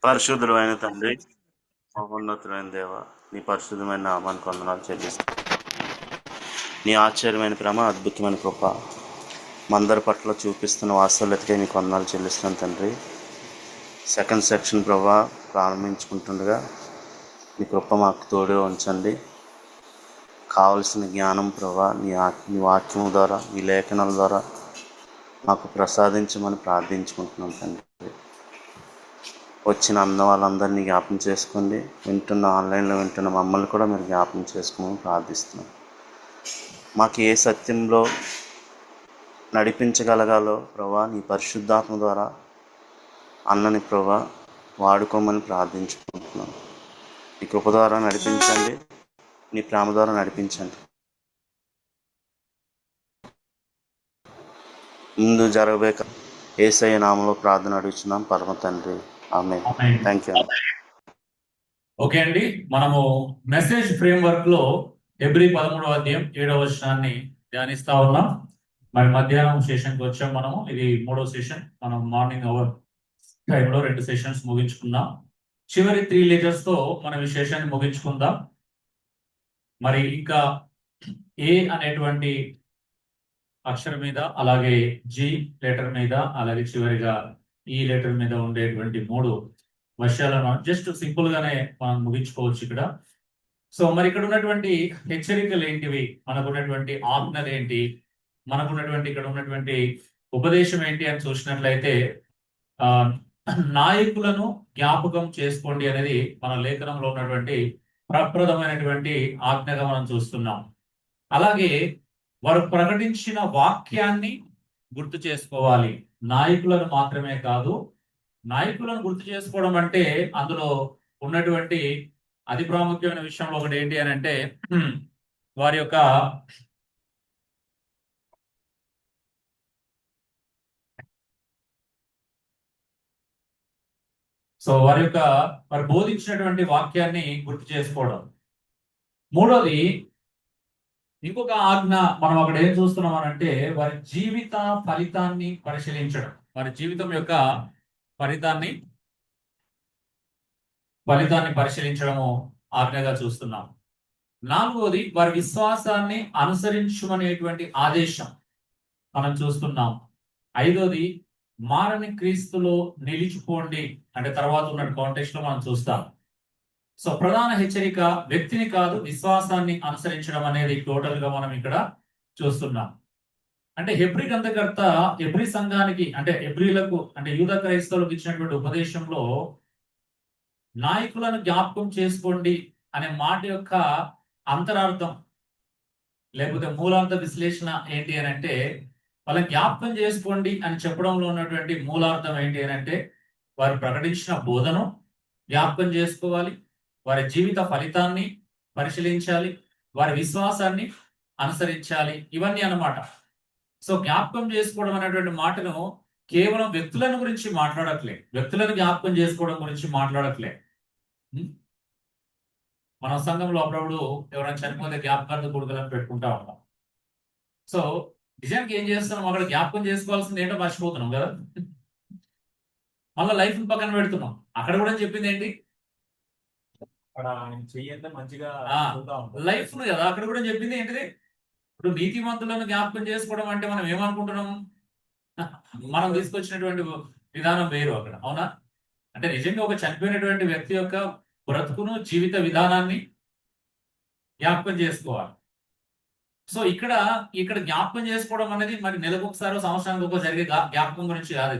పరిశుద్ధుడైన తండ్రి, మహోన్నతుడైన దేవ, నీ పరిశుద్ధమైన నామానికి వందనాలు చెల్లిస్తాను. నీ ఆశ్చర్యమైన ప్రేమ, అద్భుతమైన కృప మందరి పట్ల చూపిస్తున్న వాత్సల్యతకే నీకు వందనాలు చెల్లిస్తున్నాను తండ్రి. సెకండ్ సెక్షన్ ప్రభా ప్రారంభించుకుంటుండగా నీ కృప మాకు తోడే ఉంచండి. కావలసిన జ్ఞానం ప్రభా నీ వాక్యం ద్వారా, నీ లేఖనాల ద్వారా మాకు ప్రసాదించమని ప్రార్థించుకుంటున్నాం తండ్రి. వచ్చిన వాళ్ళందరినీ జ్ఞాపం చేసుకోండి. ఆన్లైన్లో వింటున్న మమ్మల్ని కూడా మీరు జ్ఞాపం చేసుకోమని ప్రార్థిస్తున్నాం. మాకు ఏ సత్యంలో నడిపించగలగాలో ప్రభా నీ పరిశుద్ధాత్మ ద్వారా అన్నని ప్రభా వాడుకోమని ప్రార్థించుకుంటున్నాం. నీ కృప ద్వారా నడిపించండి, నీ ప్రేమ ద్వారా నడిపించండి. ముందు జరగబోయే యేసయ్య నామములో ప్రార్థన అడుగుతున్నాం పరమ తండ్రి, ఆమేన్. Thank you. ఓకే అండి, మనము మెసేజ్ ఫ్రేమ్వర్క్ లో హెబ్రీ 13వ అధ్యాయం 7వ వచనాన్ని ధ్యానిస్తా ఉన్నాం. మరి మధ్యాహ్నం సెషన్కి వచ్చాం. మనము ఇది 3వ సెషన్. మనం మార్నింగ్ అవర్ టైంలో 2 సెషన్స్ ముగించుకున్నాం. చివరి 3 లెటర్స్ తో మనం ఈ సెషన్ ముగించుకుందాం. మరి ఇంకా ఏ అనేటువంటి అక్షరం మీద, అలాగే జి లెటర్ మీద, అలాగే చివరిగా ఈ లెటర్ మీద ఉండేటువంటి 3 విషయాలను జస్ట్ సింపుల్ గానే మనం ముగించుకోవచ్చు ఇక్కడ. సో మరి ఇక్కడ ఉన్నటువంటి హెచ్చరికలు ఏంటివి, మనకున్నటువంటి ఆజ్ఞలు ఏంటి, మనకున్నటువంటి ఇక్కడ ఉన్నటువంటి ఉపదేశం ఏంటి అని చూసినట్లయితే నాయకులను జ్ఞాపకం చేసుకోండి అనేది మన లేఖనంలో ఉన్నటువంటి ప్రప్రదమైనటువంటి ఆజ్ఞగా మనం చూస్తున్నాం. అలాగే వారు ప్రకటించిన వాక్యాన్ని గుర్తు చేసుకోవాలి. నాయకులను మాత్రమే కాదు, నాయకులను గుర్తు చేసుకోవడం అంటే అందులో ఉన్నటువంటి అతి ప్రాముఖ్యమైన విషయంలో ఒకటి ఏంటి అని అంటే వారి యొక్క వారు బోధించినటువంటి వాక్యాన్ని గుర్తు చేసుకోవడం. మూడోది, ఇంకొక ఆజ్ఞ మనం అక్కడ ఏం చూస్తున్నాం అనంటే వారి జీవిత ఫలితాన్ని పరిశీలించడం. వారి జీవితం యొక్క ఫలితాన్ని పరిశీలించడము ఆజ్ఞగా చూస్తున్నాం. నాలుగోది, వారి విశ్వాసాన్ని అనుసరించమనేటువంటి ఆదేశం మనం చూస్తున్నాం. ఐదోది, మారని క్రీస్తులో నిలిచిపోండి అంటే తర్వాత ఉన్న కాంటెక్స్ట్ లో మనం చూస్తాం. సో ప్రధాన హెచ్చరిక వ్యక్తిని కాదు, విశ్వాసాన్ని అనుసరించడం అనేది టోటల్ గా మనం ఇక్కడ చూస్తున్నాం. అంటే హెబ్రీ గ్రంథకర్త హెబ్రీ సంఘానికి అంటే హెబ్రీలకు అంటే యూద క్రైస్తవులకు ఇచ్చినటువంటి ఉపదేశంలో నాయకులను జ్ఞాపకం చేసుకోండి అనే మాట యొక్క అంతరార్థం లేకపోతే మూలార్థ విశ్లేషణ ఏంటి అని అంటే, వాళ్ళని జ్ఞాపకం చేసుకోండి అని చెప్పడంలో ఉన్నటువంటి మూలార్థం ఏంటి అని అంటే వారు ప్రకటించిన బోధను జ్ఞాపకం చేసుకోవాలి, వారి జీవిత ఫలితాన్ని పరిశీలించాలి, వారి విశ్వాసాన్ని అనుసరించాలి, ఇవన్నీ అన్నమాట. సో జ్ఞాపకం చేసుకోవడం అనేటువంటి మాటను కేవలం వ్యక్తులను గురించి మాట్లాడట్లే, వ్యక్తులను జ్ఞాపకం చేసుకోవడం గురించి మాట్లాడట్లే. మన సంఘంలో అప్పుడప్పుడు ఎవరైనా చనిపోతే జ్ఞాపకార్థ కొడుకులను పెట్టుకుంటా ఉంటాం. సో నిజానికి ఏం చేస్తున్నాం, అక్కడ జ్ఞాపకం చేసుకోవాల్సింది ఏంటో మర్చిపోతున్నాం కదా. మళ్ళీ లైఫ్ పక్కన పెడుతున్నాం. అక్కడ కూడా చెప్పింది ఏంటి, మంచిగా లైఫ్ కదా. అక్కడ కూడా చెప్పింది ఏంటిది, ఇప్పుడు నీతిమంతులను జ్ఞాపకం చేసుకోవడం అంటే మనం ఏమనుకుంటున్నాం, మనం తీసుకొచ్చినటువంటి విధానం వేరు అక్కడ, అవునా? అంటే నిజంగా ఒక చనిపోయినటువంటి వ్యక్తి యొక్క బ్రతుకును, జీవిత విధానాన్ని జ్ఞాపకం చేసుకోవాలి. సో ఇక్కడ జ్ఞాపకం చేసుకోవడం అనేది మరి నెలకు ఒకసారి, సంవత్సరానికి ఒకసారి జరిగే జ్ఞాపకం గురించి కాదు.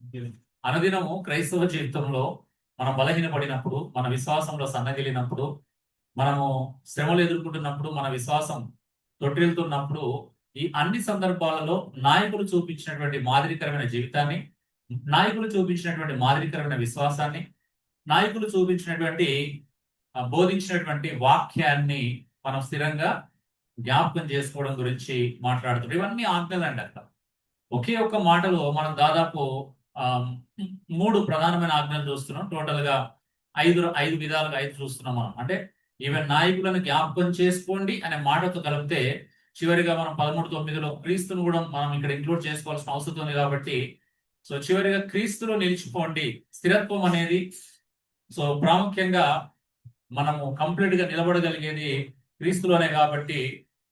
ఇది అనుదినము క్రైస్తవ జీవితంలో మనం బలహీనపడినప్పుడు, మన విశ్వాసంలో సన్నగిలినప్పుడు, మనము శ్రమలు ఎదుర్కొంటున్నప్పుడు, మన విశ్వాసం తొట్టిల్తున్నప్పుడు, ఈ అన్ని సందర్భాలలో నాయకులు చూపించినటువంటి మాదిరికరమైన జీవితాన్ని, నాయకులు చూపించినటువంటి మాదిరికరమైన విశ్వాసాన్ని, నాయకులు చూపించినటువంటి బోధించినటువంటి వాక్యాన్ని మనం స్థిరంగా జ్ఞాపకం చేసుకోవడం గురించి మాట్లాడుతున్నాం. ఇవన్నీ ఆజ్ఞలు అండి. అక్కడ ఒకే ఒక్క మాటలో మనం దాదాపు 3 ప్రధానమైన ఆజ్ఞలు చూస్తున్నాం. టోటల్ గా 5 విధాలుగా 5 చూస్తున్నాం మనం. అంటే ఈవెన్ నాయకులను జ్ఞాపకం చేసుకోండి అనే మాటతో కలిపితే చివరిగా మనం 13:9లో క్రీస్తును కూడా మనం ఇక్కడ ఇంక్లూడ్ చేసుకోవాల్సిన అవసరం ఉంది. కాబట్టి సో చివరిగా క్రీస్తులో నిలిచిపోండి. స్థిరత్వం అనేది సో ప్రాముఖ్యంగా మనము కంప్లీట్ గా నిలబడగలిగేది క్రీస్తులోనే. కాబట్టి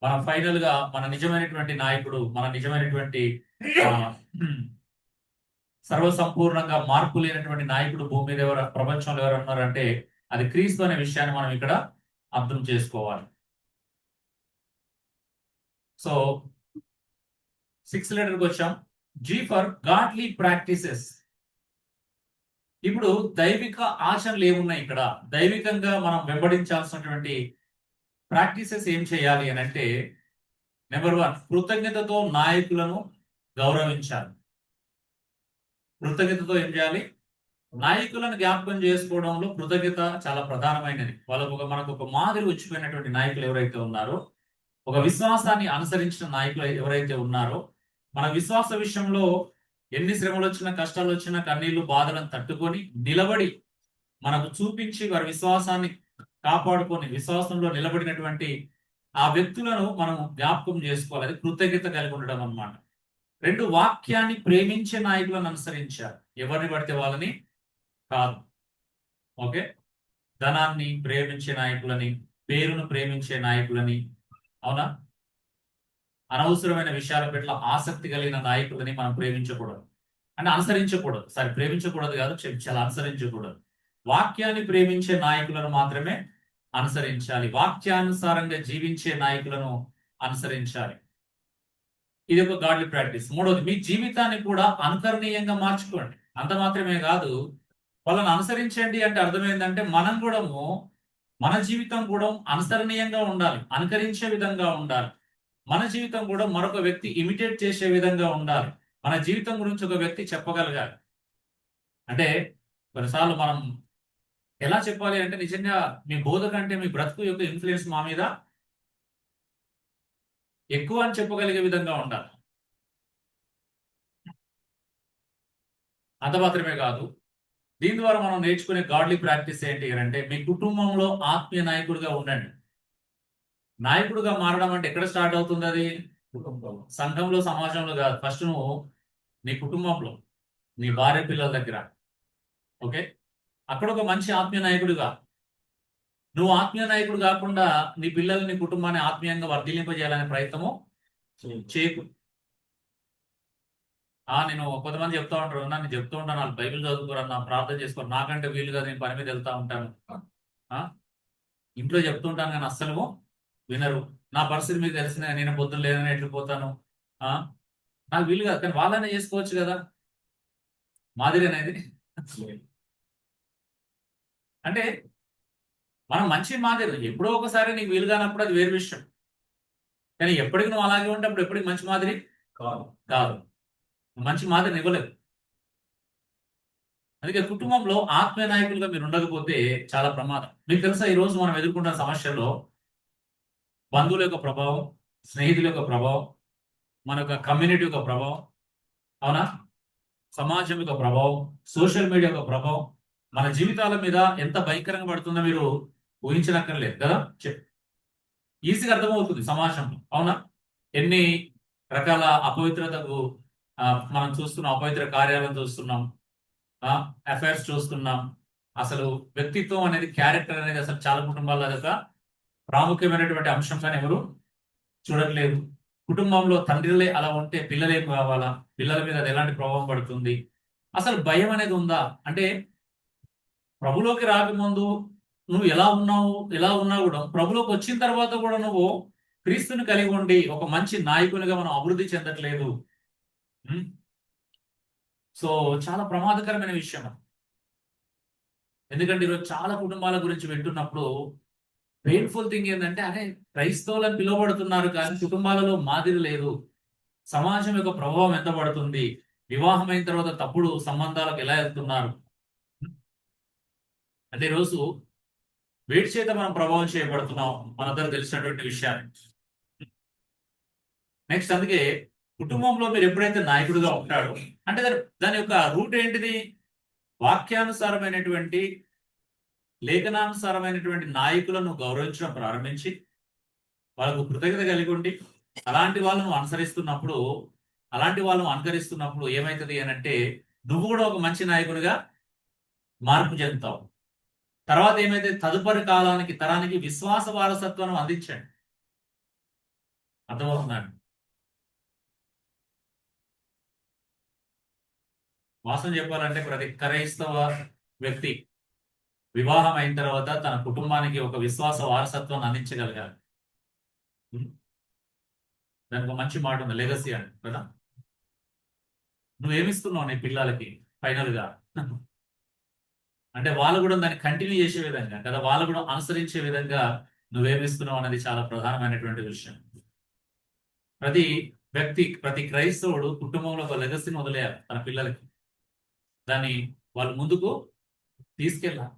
మనం ఫైనల్ గా మన నిజమైనటువంటి నాయకుడు, మన నిజమైనటువంటి ఆ, సర్వసంపూర్ణంగా మార్పు లేనటువంటి నాయకుడు భూమి మీద ఎవరు, ప్రపంచంలో ఎవరు ఉన్నారంటే అది క్రీస్తు అనే విషయాన్ని మనం ఇక్కడ అర్థం చేసుకోవాలి. సో 6th లెటర్కి వచ్చాం. G for godly practices. ఇప్పుడు దైవిక ఆచరణలు ఏమున్నాయి ఇక్కడ? దైవికంగా మనం వెంబడించాల్సినటువంటి ప్రాక్టీసెస్ ఏం చేయాలి అని అంటే, నెంబర్ 1, కృతజ్ఞతతో నాయకులను గౌరవించాలి. కృతజ్ఞతతో ఏం చేయాలి? నాయకులను జ్ఞాపకం చేసుకోవడంలో కృతజ్ఞత చాలా ప్రధానమైనది. వాళ్ళకు మనకు ఒక మాదిరి వచ్చిపోయినటువంటి నాయకులు ఎవరైతే ఉన్నారో, ఒక విశ్వాసాన్ని అనుసరించిన నాయకులు ఎవరైతే ఉన్నారో, మన విశ్వాస విషయంలో ఎన్ని శ్రమలు వచ్చినా, కష్టాలు వచ్చినా, కన్నీళ్లు బాధలను తట్టుకొని నిలబడి మనకు చూపించి వారి విశ్వాసాన్ని కాపాడుకొని విశ్వాసంలో నిలబడినటువంటి ఆ వ్యక్తులను మనం జ్ఞాపకం చేసుకోవాలి. అది కృతజ్ఞత కలిగి ఉండడం అన్నమాట. 2, వాక్యాన్ని ప్రేమించే నాయకులను అనుసరించారు. ఎవరిని పడితే వాళ్ళని కాదు. ఓకే, ధనాన్ని ప్రేమించే నాయకులని, పేరును ప్రేమించే నాయకులని, అవునా, అనవసరమైన విషయాల పట్ల ఆసక్తి కలిగిన నాయకులని మనం ప్రేమించకూడదు, అంటే అనుసరించకూడదు. సరే, ప్రేమించకూడదు కాదు, చాలా అనుసరించకూడదు. వాక్యాన్ని ప్రేమించే నాయకులను మాత్రమే అనుసరించాలి. వాక్యానుసారంగా జీవించే నాయకులను అనుసరించాలి. ఇది ఒక గాడ్లీ ప్రాక్టీస్. 3వది, మీ జీవితాన్ని కూడా అనుకరణీయంగా మార్చుకోండి. అంత మాత్రమే కాదు, వాళ్ళని అనుసరించండి అంటే అర్థం ఏంటంటే మనం కూడా మన జీవితం కూడా అనుసరణీయంగా ఉండాలి, అనుకరించే విధంగా ఉండాలి. మన జీవితం కూడా మరొక వ్యక్తి ఇమిటేట్ చేసే విధంగా ఉండాలి. మన జీవితం గురించి ఒక వ్యక్తి చెప్పగలగాలి. అంటే కొన్నిసార్లు మనం ఎలా చెప్పాలి అంటే, నిజంగా మీ బోధ కంటే మీ బ్రతుకు యొక్క ఇన్ఫ్లుయెన్స్ మా మీద ఎక్కువ అని చెప్పగలిగే విధంగా ఉండాలి. అంత మాత్రమే కాదు, దీని ద్వారా మనం నేర్చుకునే గాడ్లీ ప్రాక్టీస్ ఏంటి అంటే, మీ కుటుంబంలో ఆత్మీయ నాయకుడిగా ఉండండి. నాయకుడిగా మారడం అంటే ఎక్కడ స్టార్ట్ అవుతుంది? అది సంఘంలో, సమాజంలో కాదు. ఫస్ట్ నువ్వు నీ కుటుంబంలో, నీ భార్య పిల్లల దగ్గర, ఓకే, అక్కడ ఒక మంచి ఆత్మీయ నాయకుడిగా. నువ్వు ఆత్మీయ నాయకుడు కాకుండా నీ పిల్లల్ని, నీ కుటుంబాన్ని ఆత్మీయంగా వర్ధిల్లింపజేయాలనే ప్రయత్నము చేయకు. నేను కొంతమంది చెప్తా ఉంటారు, నేను చెప్తూ ఉంటాను, వాళ్ళు బైబిల్ చదువుకోరన్నా, ప్రార్థన చేసుకోరు, నాకంటే వీలు కాదు, నేను పని మీద వెళ్తా ఉంటాను, ఇంట్లో చెప్తుంటాను కానీ అస్సలు వినరు. నా పరిస్థితి మీకు తెలిసిన, నేను పొద్దున్న లేదని ఎట్లిపోతాను, నాకు వీలు కాదు. కానీ వాళ్ళనే చేసుకోవచ్చు కదా, మాదిరి అనేది. అంటే మనం మంచి మాదిరి, ఎప్పుడో ఒకసారి నీకు వీలు కానప్పుడు అది వేరు విషయం. కానీ ఎప్పటికి నువ్వు అలాగే ఉంటే అప్పుడు ఎప్పటికి మంచి మాదిరి కాదు, మంచి మాదిరిని ఇవ్వలేదు. అందుకే కుటుంబంలో ఆత్మీయ నాయకులుగా మీరు ఉండకపోతే చాలా ప్రమాదం. మీకు తెలుసా, ఈ రోజు మనం ఎదుర్కొంటున్న సమస్యల్లో బంధువుల యొక్క ప్రభావం, స్నేహితుల యొక్క ప్రభావం, మన యొక్క కమ్యూనిటీ యొక్క ప్రభావం, అవునా, సమాజం యొక్క ప్రభావం, సోషల్ మీడియా యొక్క ప్రభావం మన జీవితాల మీద ఎంత భయంకరంగా పడుతుందో మీరు ఊహించనక్కర్లేదు కదా. ఈజీగా అర్థమవుతుంది సమాజంలో, అవునా. ఎన్ని రకాల అపవిత్రతకు మనం చూస్తున్నాం, అపవిత్ర కార్యాలను చూస్తున్నాం, అఫైర్స్ చూస్తున్నాం. అసలు వ్యక్తిత్వం అనేది, క్యారెక్టర్ అనేది అసలు చాలా కుటుంబాల్లో అదొక ప్రాముఖ్యమైనటువంటి అంశం, కానీ ఎవరు చూడట్లేదు. కుటుంబంలో తండ్రిలే అలా ఉంటే పిల్లలేం కావాలా? పిల్లల మీద అది ఎలాంటి ప్రభావం పడుతుంది? అసలు భయం అనేది ఉందా? అంటే ప్రభులోకి రాకముందు నువ్వు ఎలా ఉన్నా కూడా ప్రభులోకి వచ్చిన తర్వాత కూడా నువ్వు క్రీస్తుని కలిగి ఉండి ఒక మంచి నాయకునిగా మనం అభివృద్ధి చెందట్లేదు. సో చాలా ప్రమాదకరమైన విషయం. ఎందుకంటే ఈరోజు చాలా కుటుంబాల గురించి వింటున్నప్పుడు పెయిన్ఫుల్ థింగ్ ఏంటంటే, అదే క్రైస్తవులను పిలువబడుతున్నారు కానీ కుటుంబాలలో మాదిరి లేదు. సమాజం యొక్క ప్రభావం ఎంత పడుతుంది? వివాహం అయిన తర్వాత తప్పుడు సంబంధాలకు ఎలా వెళ్తున్నారు? అంటే ఈరోజు వేడి చేత మనం ప్రభావం చేయబడుతున్నాం, మనందరూ తెలిసినటువంటి విషయాన్ని. నెక్స్ట్, అందుకే కుటుంబంలో మీరు ఎప్పుడైతే నాయకుడిగా ఉంటాడో అంటే దాని యొక్క రూట్ ఏంటిది? వాక్యానుసారమైనటువంటి, లేఖనానుసారమైనటువంటి నాయకులను గౌరవించడం ప్రారంభించి వాళ్ళకు కృతజ్ఞత కలిగి ఉండి అలాంటి వాళ్ళను అనుసరిస్తున్నప్పుడు అలాంటి వాళ్ళను అనుకరిస్తున్నప్పుడు ఏమవుతుంది అని అంటే నువ్వు కూడా ఒక మంచి నాయకుడిగా మార్పు చెందుతావు. తర్వాత ఏమైతే తదుపరి కాలానికి తరానికి విశ్వాస వారసత్వం అందించండి. అర్థమవుతున్నాడు? వాస్తవం చెప్పాలంటే ప్రతి క్రైస్తవ వ్యక్తి వివాహం అయిన తర్వాత తన కుటుంబానికి ఒక విశ్వాస వారసత్వాన్ని అందించగలగాలి. దానికి ఒక మంచి మాట ఉంది, లెగసీ అని కదా. నువ్వేమిస్తున్నావు నీ పిల్లలకి ఫైనల్ గా? అంటే వాళ్ళు కూడా దాన్ని కంటిన్యూ చేసే విధంగా కదా, వాళ్ళు కూడా అనుసరించే విధంగా నువ్వేమిస్తున్నావు అనేది చాలా ప్రధానమైనటువంటి విషయం. ప్రతి వ్యక్తి, ప్రతి క్రైస్తవుడు కుటుంబంలో ఒక లెగసీని వదిలేయాలి తన పిల్లలకి. దాన్ని వాళ్ళు ముందుకు తీసుకెళ్ళాలి.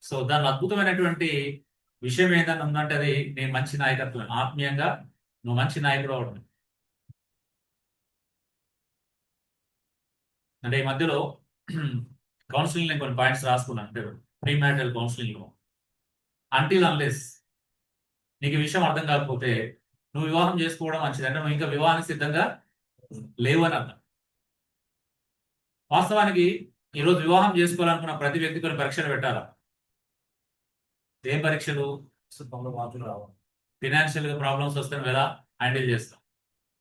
సో దాని అద్భుతమైనటువంటి విషయం ఏదైనా ఉందంటే అది నీ మంచి నాయకత్వం. ఆత్మీయంగా నువ్వు మంచి నాయకుడు అవడం. అంటే ఈ మధ్యలో కౌన్సిలింగ్ నేను కొన్ని పాయింట్స్ రాసుకున్నాను. అంటే ప్రీ మ్యారిటల్ కౌన్సిలింగ్ లో అంటిల్ అన్లెస్ నీకు ఈ విషయం అర్థం కాకపోతే నువ్వు వివాహం చేసుకోవడం మంచిది. అంటే నువ్వు ఇంకా వివాహానికి సిద్ధంగా లేవు అని అర్థం. వాస్తవానికి ఈరోజు వివాహం చేసుకోవాలనుకున్న ప్రతి వ్యక్తి కొన్ని పరీక్షలు పెట్టాలా. ఏం పరీక్షలు? ఫినాన్షియల్ గా ప్రాబ్లమ్స్ వస్తే నువ్వు ఎలా హ్యాండిల్ చేస్తావు?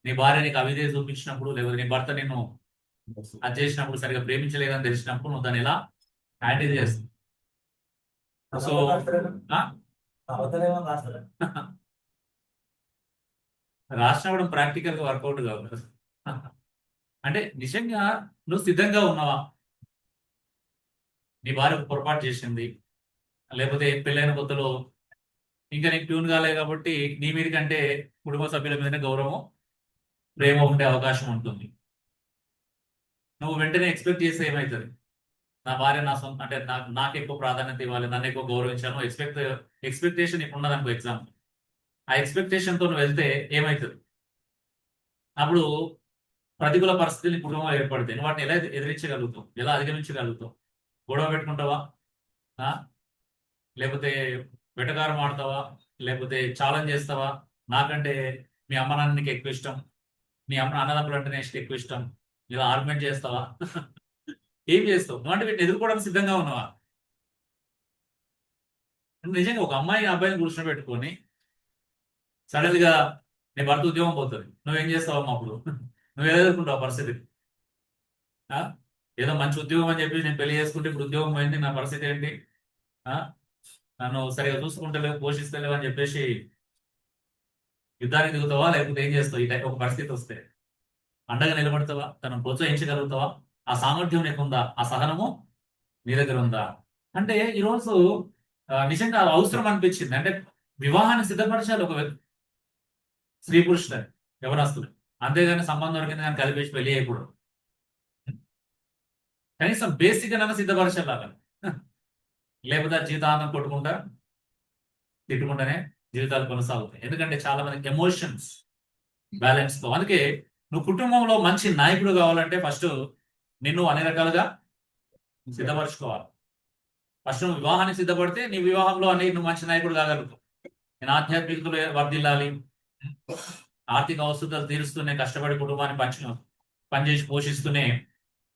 నీ భార్య నీకు అవిధేయ చూపించినప్పుడు, లేకపోతే నీ భర్త నిన్ను అది చేసినప్పుడు, సరిగా ప్రేమించలేదని తెలిసినప్పుడు నువ్వు దాన్ని ఎలా హ్యాండిల్ చేస్తావు? సో రాసినప్పుడు ప్రాక్టికల్ గా వర్కౌట్ కాదు. అంటే నిజంగా నువ్వు సిద్ధంగా ఉన్నావా? నీ భార్య పొరపాటు చేసింది, లేకపోతే పెళ్ళైన కొత్తలో ఇంకా నీకు ట్యూన్ కాలేదు కాబట్టి నీ మీద కంటే కుటుంబ సభ్యుల మీదనే గౌరవం, ప్రేమ ఉండే అవకాశం ఉంటుంది. నువ్వు వెంటనే ఎక్స్పెక్ట్ చేస్తే ఏమవుతుంది? నా భార్య నా సొంత, అంటే నాకు ఎక్కువ ప్రాధాన్యత ఇవ్వాలి, నన్ను ఎక్కువ గౌరవించాను, ఎక్స్పెక్టేషన్ ఇప్పుడు ఉన్నదనుకో ఎగ్జాంపుల్. ఆ ఎక్స్పెక్టేషన్తో నువ్వు వెళ్తే ఏమవుతుంది? అప్పుడు ప్రతికూల పరిస్థితులు కుటుంబంలో ఏర్పడతాయి. నువ్వు వాటిని ఎలా ఎదిరించగలుగుతావు? ఎలా అధిగమించగలుగుతావు? గొడవ పెట్టుకుంటావా? లేకపోతే వెటకారం ఆడతావా? లేకపోతే ఛాలెంజ్ చేస్తావా? నాకంటే మీ అమ్మ నాన్న నీకు ఎక్కువ ఇష్టం, మీ అన్నదమ్ములు అంటే నెక్స్ట్ ఎక్కువ ఇష్టం, ఇలా ఆర్గ్యుమెంట్ చేస్తావా? ఏం చేస్తావు? నువ్వు అంటే వీటిని ఎదుర్కోవడానికి సిద్ధంగా ఉన్నావా? నిజంగా ఒక అమ్మాయి అబ్బాయిని కూర్చోబెట్టుకొని సడన్ గా నీ భర్త ఉద్యోగం పోతుంది, నువ్వేం చేస్తావమ్మా అప్పుడు? నువ్వు ఎదుర్కొంటావు పరిస్థితి? ఏదో మంచి ఉద్యోగం అని చెప్పి నేను పెళ్లి చేసుకుంటే ఇప్పుడు ఉద్యోగం పోయింది, నా పరిస్థితి ఏంటి? నన్ను సరిగా చూసుకుంటలేవు, పోషిస్తలేవు అని చెప్పేసి యుద్ధానికి దిగుతావా? లేకపోతే ఏం చేస్తావు? ఈ టైప్ ఒక పరిస్థితి వస్తే అండగా నిలబడతావా? తనను ప్రోత్సహించగలుగుతావా? ఆ సామర్థ్యం నీకుందా? ఆ సహనము నీ దగ్గర ఉందా? అంటే ఈరోజు నిజంగా అవసరం అనిపించింది. అంటే వివాహాన్ని సిద్ధపరచాలి ఒక స్త్రీ పురుషులని, యవనస్తులు. అంతేగాని సంబంధం దొరికింది కానీ కలిపేసి పెళ్లి చేయకూడదు. కనీసం బేసిక్ గా సిద్ధపరచాలి. లేకపోతే జీవితాంతం కొట్టుకుంటా తిట్టుకుంటానే జీవితాలు కొనసాగుతాయి. ఎందుకంటే చాలా మంది ఎమోషన్స్ బ్యాలెన్స్ తో. అందుకే నువ్వు కుటుంబంలో మంచి నాయకుడు కావాలంటే ఫస్ట్ నిన్ను అన్ని రకాలుగా సిద్ధపరచుకోవాలి. ఫస్ట్ నువ్వు వివాహానికి సిద్ధపడితే నీ వివాహంలో అనేది నువ్వు మంచి నాయకుడు కాగలుగుతావు. నేను ఆధ్యాత్మికతలో వర్ధిల్లాలి, ఆర్థిక అవసరాలు తీరుస్తూనే కష్టపడి కుటుంబాన్ని పనిచేసి పోషిస్తూనే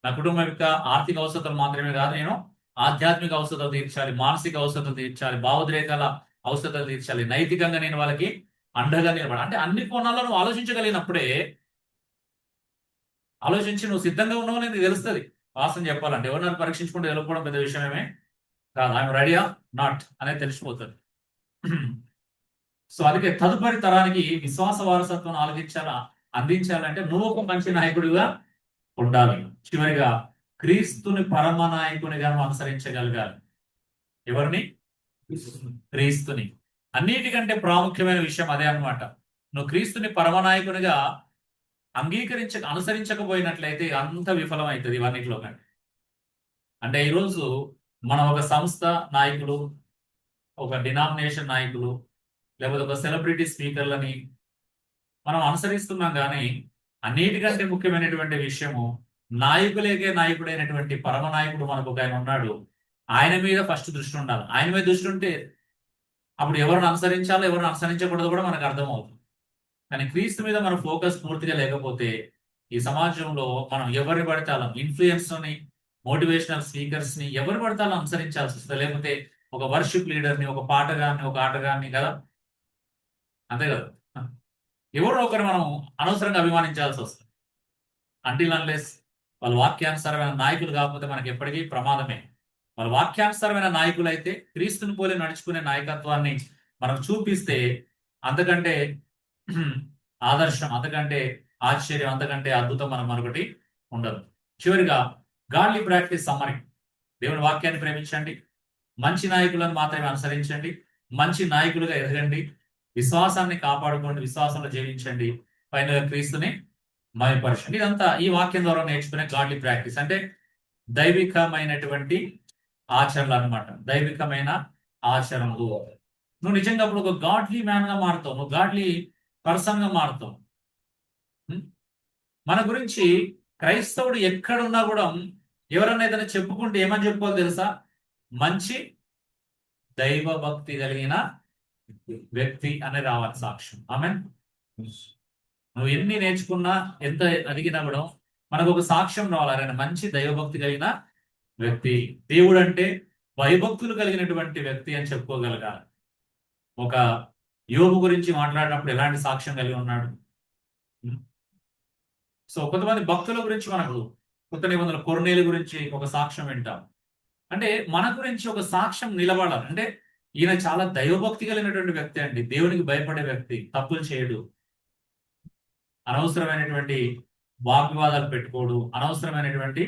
నా కుటుంబం యొక్క ఆర్థిక అవసరాలు మాత్రమే కాదు, నేను ఆధ్యాత్మిక అవసరాలు తీర్చాలి, మానసిక అవసరాలు తీర్చాలి, భావోద్రేకాల అవసరాలు తీర్చాలి, నైతికంగా నేను వాళ్ళకి అండగా నిలబడాలి. అంటే అన్ని కోణాల్లో నువ్వు ఆలోచించగలిగినప్పుడే, ఆలోచించి నువ్వు సిద్ధంగా ఉన్నావు అనేది తెలుస్తుంది. వాస్తవం చెప్పాలంటే ఎవరినైనా పరీక్షించుకుంటే తెలుసుకోవడం పెద్ద విషయమే కాదు. ఐఎమ్ రెడీయా నాట్ అనేది తెలిసిపోతుంది. సో అందుకే తదుపరి తరానికి విశ్వాస వారసత్వం అందించాలంటే నువ్వు ఒక మంచి నాయకుడిగా ఉండాలి. చివరిగా క్రీస్తుని పరమ నాయకునిగా అనుసరించగలగాలి. ఎవరిని? క్రీస్తుని. అన్నిటికంటే ప్రాముఖ్యమైన విషయం అదే అన్నమాట. నువ్వు క్రీస్తుని పరమ నాయకునిగా అనుసరించకపోయినట్లయితే అంత విఫలమవుతుంది ఇవన్నిటిలో కంటే. అంటే ఈరోజు మనం ఒక సంస్థ నాయకులు, ఒక డినామినేషన్ నాయకులు, లేకపోతే ఒక సెలబ్రిటీ స్పీకర్లని మనం అనుసరిస్తున్నాం. కానీ అన్నిటికంటే ముఖ్యమైనటువంటి విషయము నాయకులేకే నాయకుడైనటువంటి పరమ నాయకుడు మనకు ఒక ఆయన ఉన్నాడు. ఆయన మీద ఫస్ట్ దృష్టి ఉండాలి. ఆయన మీద దృష్టి ఉంటే అప్పుడు ఎవరిని అనుసరించాలో ఎవరిని అనుసరించకూడదు కూడా మనకు అర్థమవుతుంది. కానీ క్రీస్తు మీద మన ఫోకస్ పూర్తిగా లేకపోతే ఈ సమాజంలో మనం ఎవరిని పడితే అలా ఇన్ఫ్లుయెన్స్ని, మోటివేషనల్ స్పీకర్స్ని ఎవరు పడితే అలా అనుసరించాల్సి వస్తుంది. లేకపోతే ఒక వర్షిప్ లీడర్ని, ఒక పాటగాన్ని, ఒక ఆటగాన్ని కదా, అంతే కదా, ఎవరో ఒకరు మనం అనవసరంగా అభిమానించాల్సి వస్తుంది. అంటిల్ అన్లెస్ వాళ్ళు వాక్యానుసారమైన నాయకులు కాకపోతే మనకి ఎప్పటికీ ప్రమాదమే. వాళ్ళ వాక్యానుసారమైన నాయకులు అయితే క్రీస్తుని పోలి నడుచుకునే నాయకత్వాన్ని మనం చూపిస్తే అంతకంటే ఆదర్శం, అంతకంటే ఆశ్చర్యం, అంతకంటే అద్భుతం మనం మరొకటి ఉండదు. చివరిగా గాడ్లీ ప్రాక్టీస్ సమ్మరీ. దేవుని వాక్యాన్ని ప్రేమించండి, మంచి నాయకులను మాత్రమే అనుసరించండి, మంచి నాయకులుగా ఎదగండి, విశ్వాసాన్ని కాపాడుకోండి, విశ్వాసంలో జీవించండి, ఫైనల్గా క్రీస్తుని మహిమపరచండి. ఇదంతా ఈ వాక్యం ద్వారా నేర్చుకునే గాడ్లీ ప్రాక్టీస్ అంటే దైవికమైనటువంటి ఆచరణలు అన్నమాట. దైవికమైన ఆచరణలు. నువ్వు నిజంగా అప్పుడు ఒక గాడ్లీ మ్యాన్ గా మారుతావు, నువ్వు గాడ్లీ పర్సన్ గా మారుతావు. మన గురించి క్రైస్తవుడు ఎక్కడున్నా కూడా ఎవరన్నా ఏదైనా చెప్పుకుంటే ఏమని చెప్పుకోవాలి తెలుసా? మంచి దైవ భక్తి కలిగిన వ్యక్తి అనే రావాలి సాక్ష్యం. ఆమెన్. నువ్వు ఎన్ని నేర్చుకున్నా, ఎంత అడిగినా కూడా మనకు ఒక సాక్ష్యం రావాలి. ఆయన మంచి దైవభక్తి కలిగిన వ్యక్తి, దేవుడు అంటే భయభక్తులు కలిగినటువంటి వ్యక్తి అని చెప్పుకోగలగాలి. ఒక యోబు గురించి మాట్లాడినప్పుడు ఎలాంటి సాక్ష్యం కలిగి ఉన్నాడు? సో కొంతమంది భక్తుల గురించి మనకు కొత్త నిబంధనల కొర్నేలు గురించి ఒక సాక్ష్యం వింటాం. అంటే మన గురించి ఒక సాక్ష్యం నిలబడాలి. అంటే ఈయన చాలా దైవభక్తి కలిగినటువంటి వ్యక్తి అండి, దేవునికి భయపడే వ్యక్తి, తప్పులు చేయడు, అనవసరమైనటువంటి వాగ్వివాదాలు పెట్టుకోడు, అనవసరమైనటువంటి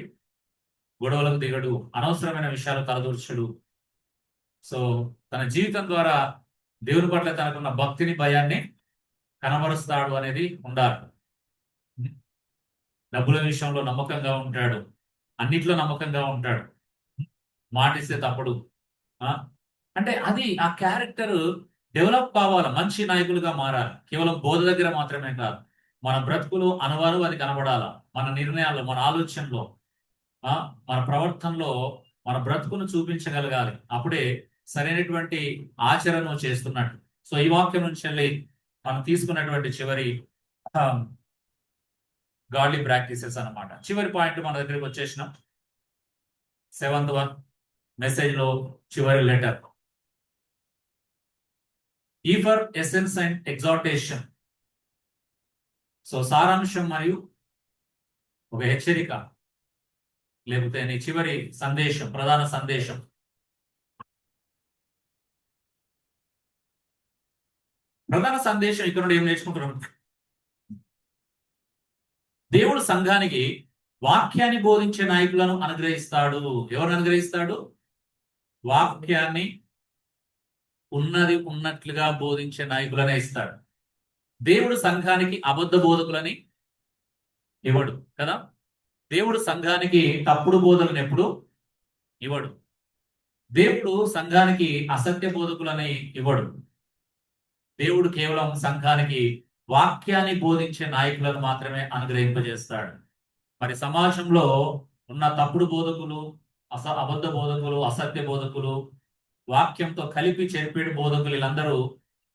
గొడవలకు దిగడు, అనవసరమైన విషయాలు తలదూర్చడు. సో తన జీవితం ద్వారా దేవుని పట్ల తనకున్న భక్తిని, భయాన్ని కనబరుస్తాడు అనేది ఉండాలి. డబ్బుల విషయంలో నమ్మకంగా ఉంటాడు, అన్నిట్లో నమ్మకంగా ఉంటాడు, మాటిస్తే తప్పడు. అంటే అది ఆ క్యారెక్టర్ డెవలప్ కావాలి, మంచి నాయకులుగా మారాలి. కేవలం బోధ దగ్గర మాత్రమే కాదు, మన బ్రతుకులు అనువారు అది కనబడాలా, మన నిర్ణయాల్లో, మన ఆలోచనలో, మన ప్రవర్తనలో మన బ్రతుకును చూపించగలగాలి. అప్పుడే సరైనటువంటి ఆచరణ చేస్తున్నట్టు. సో ఈ వాక్యం నుంచి వెళ్ళి మనం తీసుకున్నటువంటి చివరి గాడ్లీ ప్రాక్టీసెస్ అన్నమాట. చివరి పాయింట్ మన దగ్గరికి వచ్చేసినాం. 7th one మెసేజ్ లో చివరి లెటర్, ఈ for essence and exhortation. So సారాంశం మరియు ఒక హెచ్చరిక, లేకపోతే నీ చివరి సందేశం, ప్రధాన సందేశం. ప్రధాన సందేశం ఇక్కడ నుండి ఏం నేర్చుకుంటున్నాం? దేవుడు సంఘానికి వాక్యాన్ని బోధించే నాయకులను అనుగ్రహిస్తాడు. ఎవరు అనుగ్రహిస్తాడు? వాక్యాన్ని ఉన్నది ఉన్నట్లుగా బోధించే నాయకులనే ఇస్తాడు. దేవుడు సంఘానికి అబద్ధ బోధకులని ఇవ్వడు కదా. దేవుడు సంఘానికి తప్పుడు బోధకులను ఎప్పుడు ఇవ్వడు. దేవుడు సంఘానికి అసత్య బోధకులని ఇవ్వడు. దేవుడు కేవలం సంఘానికి వాక్యాన్ని బోధించే నాయకులను మాత్రమే అనుగ్రహింపజేస్తాడు. మరి సమాజంలో ఉన్న తప్పుడు బోధకులు, అబద్ధ బోధకులు, అసత్య బోధకులు, వాక్యంతో కలిపి చెరిపేడు బోధకులు, వీళ్ళందరూ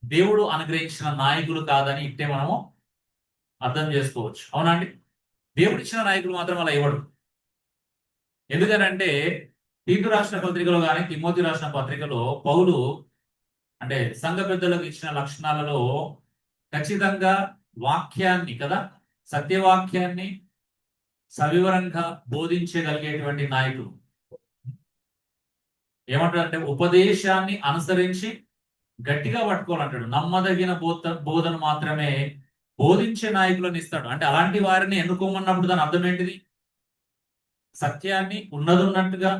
దేవుడు అనుగ్రహించిన నాయకులు కాదని ఇట్టే మనము అర్థం చేసుకోవచ్చు. అవునండి, దేవుడు ఇచ్చిన నాయకులు మాత్రం అలా ఇవ్వడు. ఎందుకనంటే తీతు రాసిన పత్రికలో కానీ, తిమోతి రాసిన పత్రికలో పౌలు అంటే సంఘ పెద్దలకు ఇచ్చిన లక్షణాలలో ఖచ్చితంగా వాక్యాన్ని కదా, సత్యవాక్యాన్ని సవివరంగా బోధించగలిగేటువంటి నాయకుడు. ఏమంటాడంటే ఉపదేశాన్ని అనుసరించి గట్టిగా పట్టుకోవాలంటాడు. నమ్మదగిన బోధన మాత్రమే బోధించే నాయకులను ఇస్తాడు. అంటే అలాంటి వారిని ఎన్నుకోమన్నప్పుడు దాని అర్థం ఏంటిది? సత్యాన్ని ఉన్నదున్నట్టుగా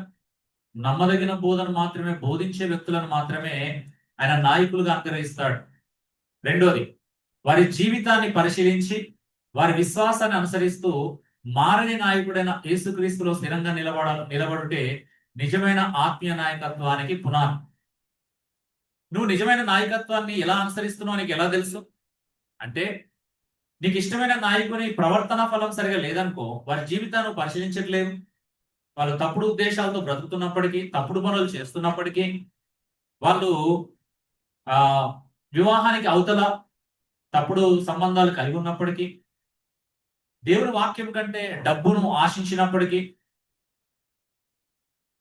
నమ్మదగిన బోధన మాత్రమే బోధించే వ్యక్తులను మాత్రమే ఆయన నాయకులుగా అనుగ్రహిస్తాడు. రెండోది, వారి జీవితాన్ని పరిశీలించి వారి విశ్వాసాన్ని అనుసరిస్తూ మారని నాయకుడైన యేసుక్రీస్తులో స్థిరంగా నిలబడుటే నిజమైన ఆత్మీయ నాయకత్వానికి పునాది. నువ్వు నిజమైన నాయకత్వాన్ని ఎలా అనుసరిస్తున్నావు నీకు ఎలా తెలుసు? అంటే నీకు ఇష్టమైన నాయకుని ప్రవర్తన ఫలం సరిగా లేదనుకో, వారి జీవితాన్ని పరిశీలించట్లేదు, వాళ్ళు తప్పుడు ఉద్దేశాలతో బ్రతుకుతున్నప్పటికీ, తప్పుడు పనులు చేస్తున్నప్పటికీ, వాళ్ళు వివాహానికి అవతల తప్పుడు సంబంధాలు కలిగి ఉన్నప్పటికీ, దేవుని వాక్యం కంటే డబ్బును ఆశించినప్పటికీ,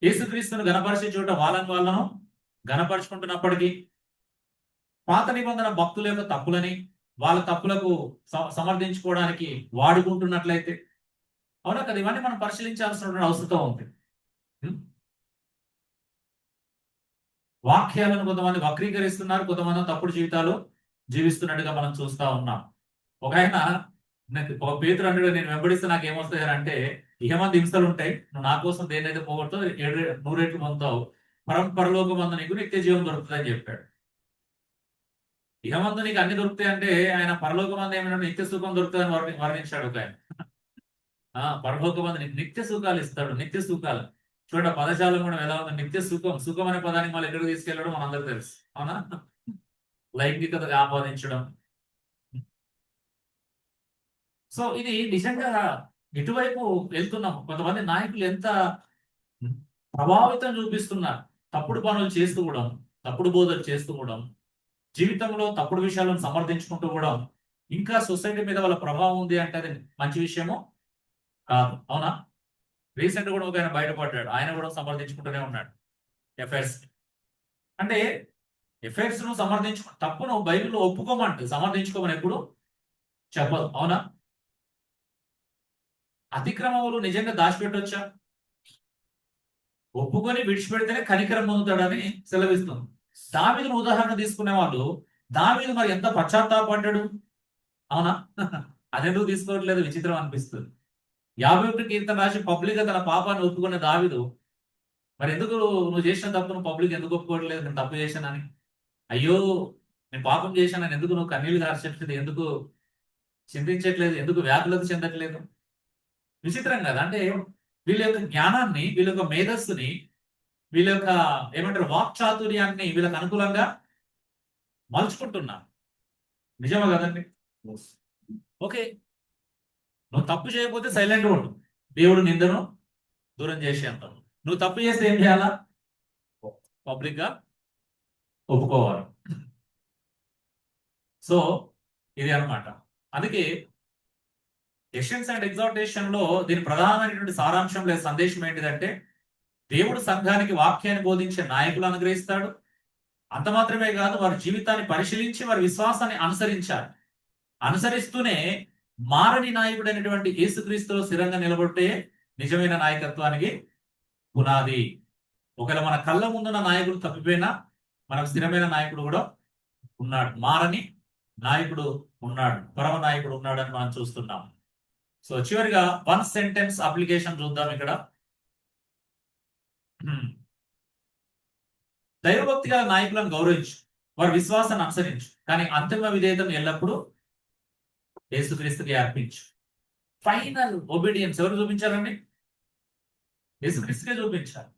యేసుక్రీస్తును గణపరిచే చోట వాళ్ళను గణపరుచుకుంటున్నప్పటికీ, పాత నిబంధన భక్తుల యొక్క తప్పులని వాళ్ళ తప్పులకు సమర్థించుకోవడానికి వాడుకుంటున్నట్లయితే, అవునా కదా, ఇవన్నీ మనం పరిశీలించాల్సిన అవసరం ఉంది. వాక్యాలను కొంతమంది వక్రీకరిస్తున్నారు, కొంతమంది తప్పుడు జీవితాలు జీవిస్తున్నట్టుగా మనం చూస్తా ఉన్నాం. ఒక ఆయన ఒక పేతురు అంటాడు, నేను వెంబడిస్తే నాకు ఏమొస్తాయి అని అంటే, ఇహమంది హింసలు ఉంటాయి, నువ్వు నా కోసం దేన్నైతే పోగొడతావు 100 రెట్లు పొందుతావు, పరలోక మందు నీకు నిత్య జీవం దొరుకుతుంది అని చెప్పాడు. ఇహమందు నీకు అన్ని దొరుకుతాయి అంటే ఆయన పరలోక మంది ఏమైనా నిత్య సుఖం దొరుకుతుందని వర్ణించాడు ఒక ఆయన. పరలోక మంది నీకు నిత్య సుఖాలు ఇస్తాడు, నిత్య సుఖాలు. చూడండి పదశాలం కూడా ఎలా ఉంది, నిత్య సుఖం. సుఖం అనే పదానికి మళ్ళీ ఎక్కడికి తీసుకెళ్ళడం మనందరూ తెలుసు, అవునా? లైంగికతగా ఆపాదించడం. సో ఇది నిజంగా ఇటువైపు వెళ్తున్నాం. కొంతమంది నాయకులు ఎంత ప్రభావితం చూపిస్తున్నారు, తప్పుడు పనులు చేస్తూ కూడా, తప్పుడు బోధలు చేస్తూ కూడా, జీవితంలో తప్పుడు విషయాలను సమర్థించుకుంటూ కూడా, ఇంకా సొసైటీ మీద వాళ్ళ ప్రభావం ఉంది అంటే అది మంచి విషయమో కాదు, అవునా? రీసెంట్ కూడా ఒక ఆయన బయటపడ్డాడు, ఆయన కూడా సమర్థించుకుంటూనే ఉన్నాడు ఎఫైర్స్. అంటే ఎఫైర్స్ ను తప్పును బైబిల్లో ఒప్పుకోమంటే సమర్థించుకోమని ఎప్పుడు చెప్పదు, అవునా? అతిక్రమములు నిజంగా దాచిపెట్టొచ్చా? ఒప్పుకొని విడిచిపెడితేనే కనికరం పొందుతాడని సెలవిస్తుంది. దావీదును ఉదాహరణ తీసుకునే వాళ్ళు, దావీదు మరి ఎంత పశ్చాత్తాపడ్డాడు, అవునా? అదెందుకు తీసుకోవట్లేదు, విచిత్రం అనిపిస్తుంది. 51 కీర్తన రాసి పబ్లిక్ గా తన పాపాన్ని ఒప్పుకున్న దావీదు మరి ఎందుకు నువ్వు చేసిన తప్పును పబ్లిక్ ఎందుకు ఒప్పుకోవట్లేదు, నేను తప్పు చేశానని? అయ్యో నేను పాపం చేశానని ఎందుకు నువ్వు కన్నీళ్లు కార్చట్లేదు, ఎందుకు చింతించట్లేదు, ఎందుకు వ్యాకులత చెందట్లేదు? విచిత్రం కదా. అంటే వీళ్ళ యొక్క జ్ఞానాన్ని, వీళ్ళ యొక్క మేధస్సుని, వీళ్ళ యొక్క ఏమంటారు వాక్చాతుర్యాన్ని వీళ్ళకి అనుకూలంగా మలుచుకుంటున్నారు. నిజమా కదండి? ఓకే, నువ్వు తప్పు చేయకపోతే సైలెంట్ ఉండు, దేవుడు నిందను దూరం చేసి అంటారు. నువ్వు తప్పు చేస్తే ఏం చేయాలా? పబ్లిక్ గా ఒప్పుకోవాలి. సో ఇది అన్నమాట. అందుకే ఎషన్స్ అండ్ ఎగ్జార్టేషన్ లో దీని ప్రధానమైనటువంటి సారాంశం లేదా సందేశం ఏంటిదంటే, దేవుడు సంఘానికి వాక్యాన్ని బోధించే నాయకులు అనుగ్రహిస్తాడు. అంత మాత్రమే కాదు, వారి జీవితాన్ని పరిశీలించి వారి విశ్వాసాన్ని అనుసరించాలి. అనుసరిస్తూనే మారని నాయకుడైనటువంటి యేసుక్రీస్తులో స్థిరంగా నిలబడితే నిజమైన నాయకత్వానికి పునాది. ఒకవేళ మన కళ్ళ ముందున్న నాయకుడు తప్పిపోయినా మనకు స్థిరమైన నాయకుడు కూడా ఉన్నాడు, మారని నాయకుడు ఉన్నాడు, పరమ నాయకుడు ఉన్నాడని మనం చూస్తున్నాం. సో చివరిగా 1 సెంటెన్స్ అప్లికేషన్ చూద్దాం ఇక్కడ. దైవభక్తి గల నాయకులను గౌరవించు, వారి విశ్వాసాన్ని అనుసరించు, కానీ అంతిమ విధేయతను ఎల్లప్పుడూ యేసుక్రీస్తుకి అర్పించు. ఫైనల్ ఒబీడియన్స్ ఎవరు చూపించాలండి? యేసుక్రీస్తుకే చూపించాలి,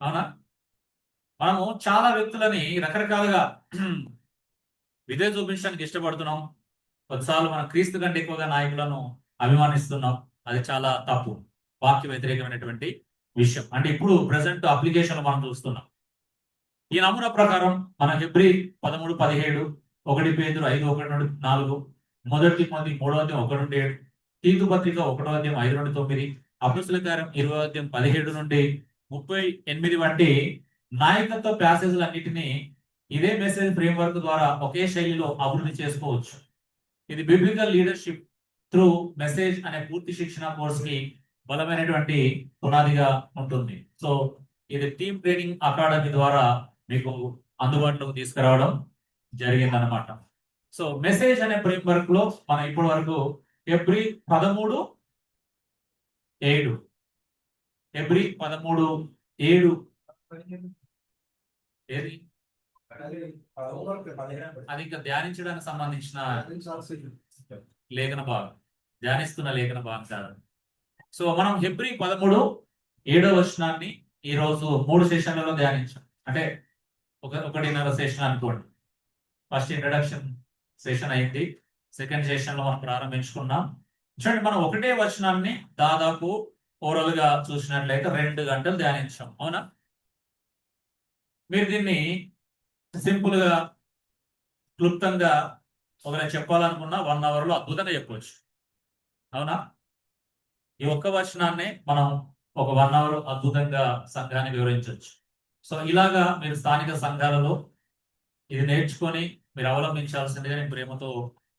అవునా? మనము చాలా వ్యక్తులని రకరకాలుగా విధేయ చూపించడానికి ఇష్టపడుతున్నాం. కొన్నిసార్లు మనం క్రీస్తు కంటే ఎక్కువగా నాయకులను అభిమానిస్తున్నాం. అది చాలా తప్పు, వాక్య వ్యతిరేకమైనటువంటి విషయం. అంటే ఇప్పుడు ప్రజెంట్ అప్లికేషన్ మనం చూస్తున్నాం. ఈ నమూనా ప్రకారం మన హెబ్రీ 13:17, 1 పేతురు 5:1-4, 1 తిమోతి 3:1-7, తీతు పత్రిక 1:5-9, అపొస్తలుల కార్యం 20:17-38 వంటి నాయకత్వ ప్యాసేజ్లన్నిటినీ ఇదే మెసేజ్ ఫ్రేమ్వర్క్ ద్వారా ఒకే శైలిలో అభివృద్ధి చేసుకోవచ్చు. ఇది బిబ్లికల్ లీడర్షిప్ త్రూ మెసేజ్ అనే పూర్తి శిక్షణ కోర్స్ కి బలమైనటువంటి పునాదిగా ఉంటుంది. సో ఇది టీమ్ ట్రైనింగ్ అకాడమీ ద్వారా మీకు అందుబాటులోకి తీసుకురావడం జరిగిందనమాట. సో మెసేజ్ అనే ఫ్రేమ్వర్క్ లో మనం ఇప్పటి వరకు హెబ్రీ 13:7 ఏది అది ఇంకా ధ్యానించడానికి సంబంధించిన లేఖన భాగం, ధ్యానిస్తున్న లేఖన భాగం కాదు. సో మనం హెబ్రీ 13:7 ఈ రోజు 3 సెషన్లలో ధ్యానించాం. అంటే 1.5 సెషన్ అనుకోండి. ఫస్ట్ ఇంట్రడక్షన్ సెషన్ అయింది, సెకండ్ సెషన్ లో మనం ప్రారంభించుకున్నాం. చూడండి, మనం 1వ వచనాన్ని దాదాపు ఓవరాల్ గా చూసినట్లయితే 2 గంటలు ధ్యానించాం, అవునా? మీరు దీన్ని సింపుల్ గా క్లుప్తంగా ఒకవేళ చెప్పాలనుకున్నా 1 అవర్ లో అద్భుతంగా చెప్పవచ్చు. అవునా? ఈ ఒక్క వచనాన్నే మనం ఒక 1 అవర్ అద్భుతంగా సంఘానికి వివరించవచ్చు. సో ఇలాగా మీరు స్థానిక సంఘాలలో ఇది నేర్చుకొని మీరు అవలంబించాల్సిందిగా నేను ప్రేమతో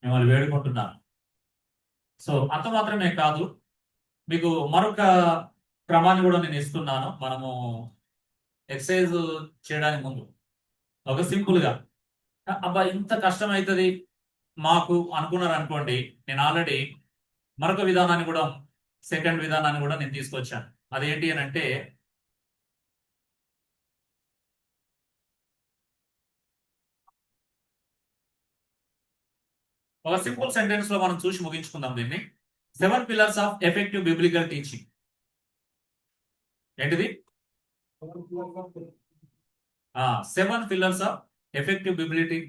మిమ్మల్ని వేడుకుంటున్నాను. సో అంత మాత్రమే కాదు, మీకు మరొక క్రమాన్ని కూడా నేను ఇస్తున్నాను. మనము ఎక్సర్సైజ్ చేయడానికి ముందు ఒక సింపుల్ గా అబ్బా ఇంత కష్టం అవుతుంది మాకు అనుకున్నారు అనుకోండి, నేను ఆల్రెడీ మరొక విధానాన్ని కూడా, సెకండ్ విధానాన్ని కూడా నేను తీసుకొచ్చాను. అదేంటి అని అంటే, ఒక సింపుల్ సెంటెన్స్ లో మనం చూసి ముగించుకుందాం దీన్ని. 7 pillars of effective biblical teaching. ఏంటిది? 7 pillars of effective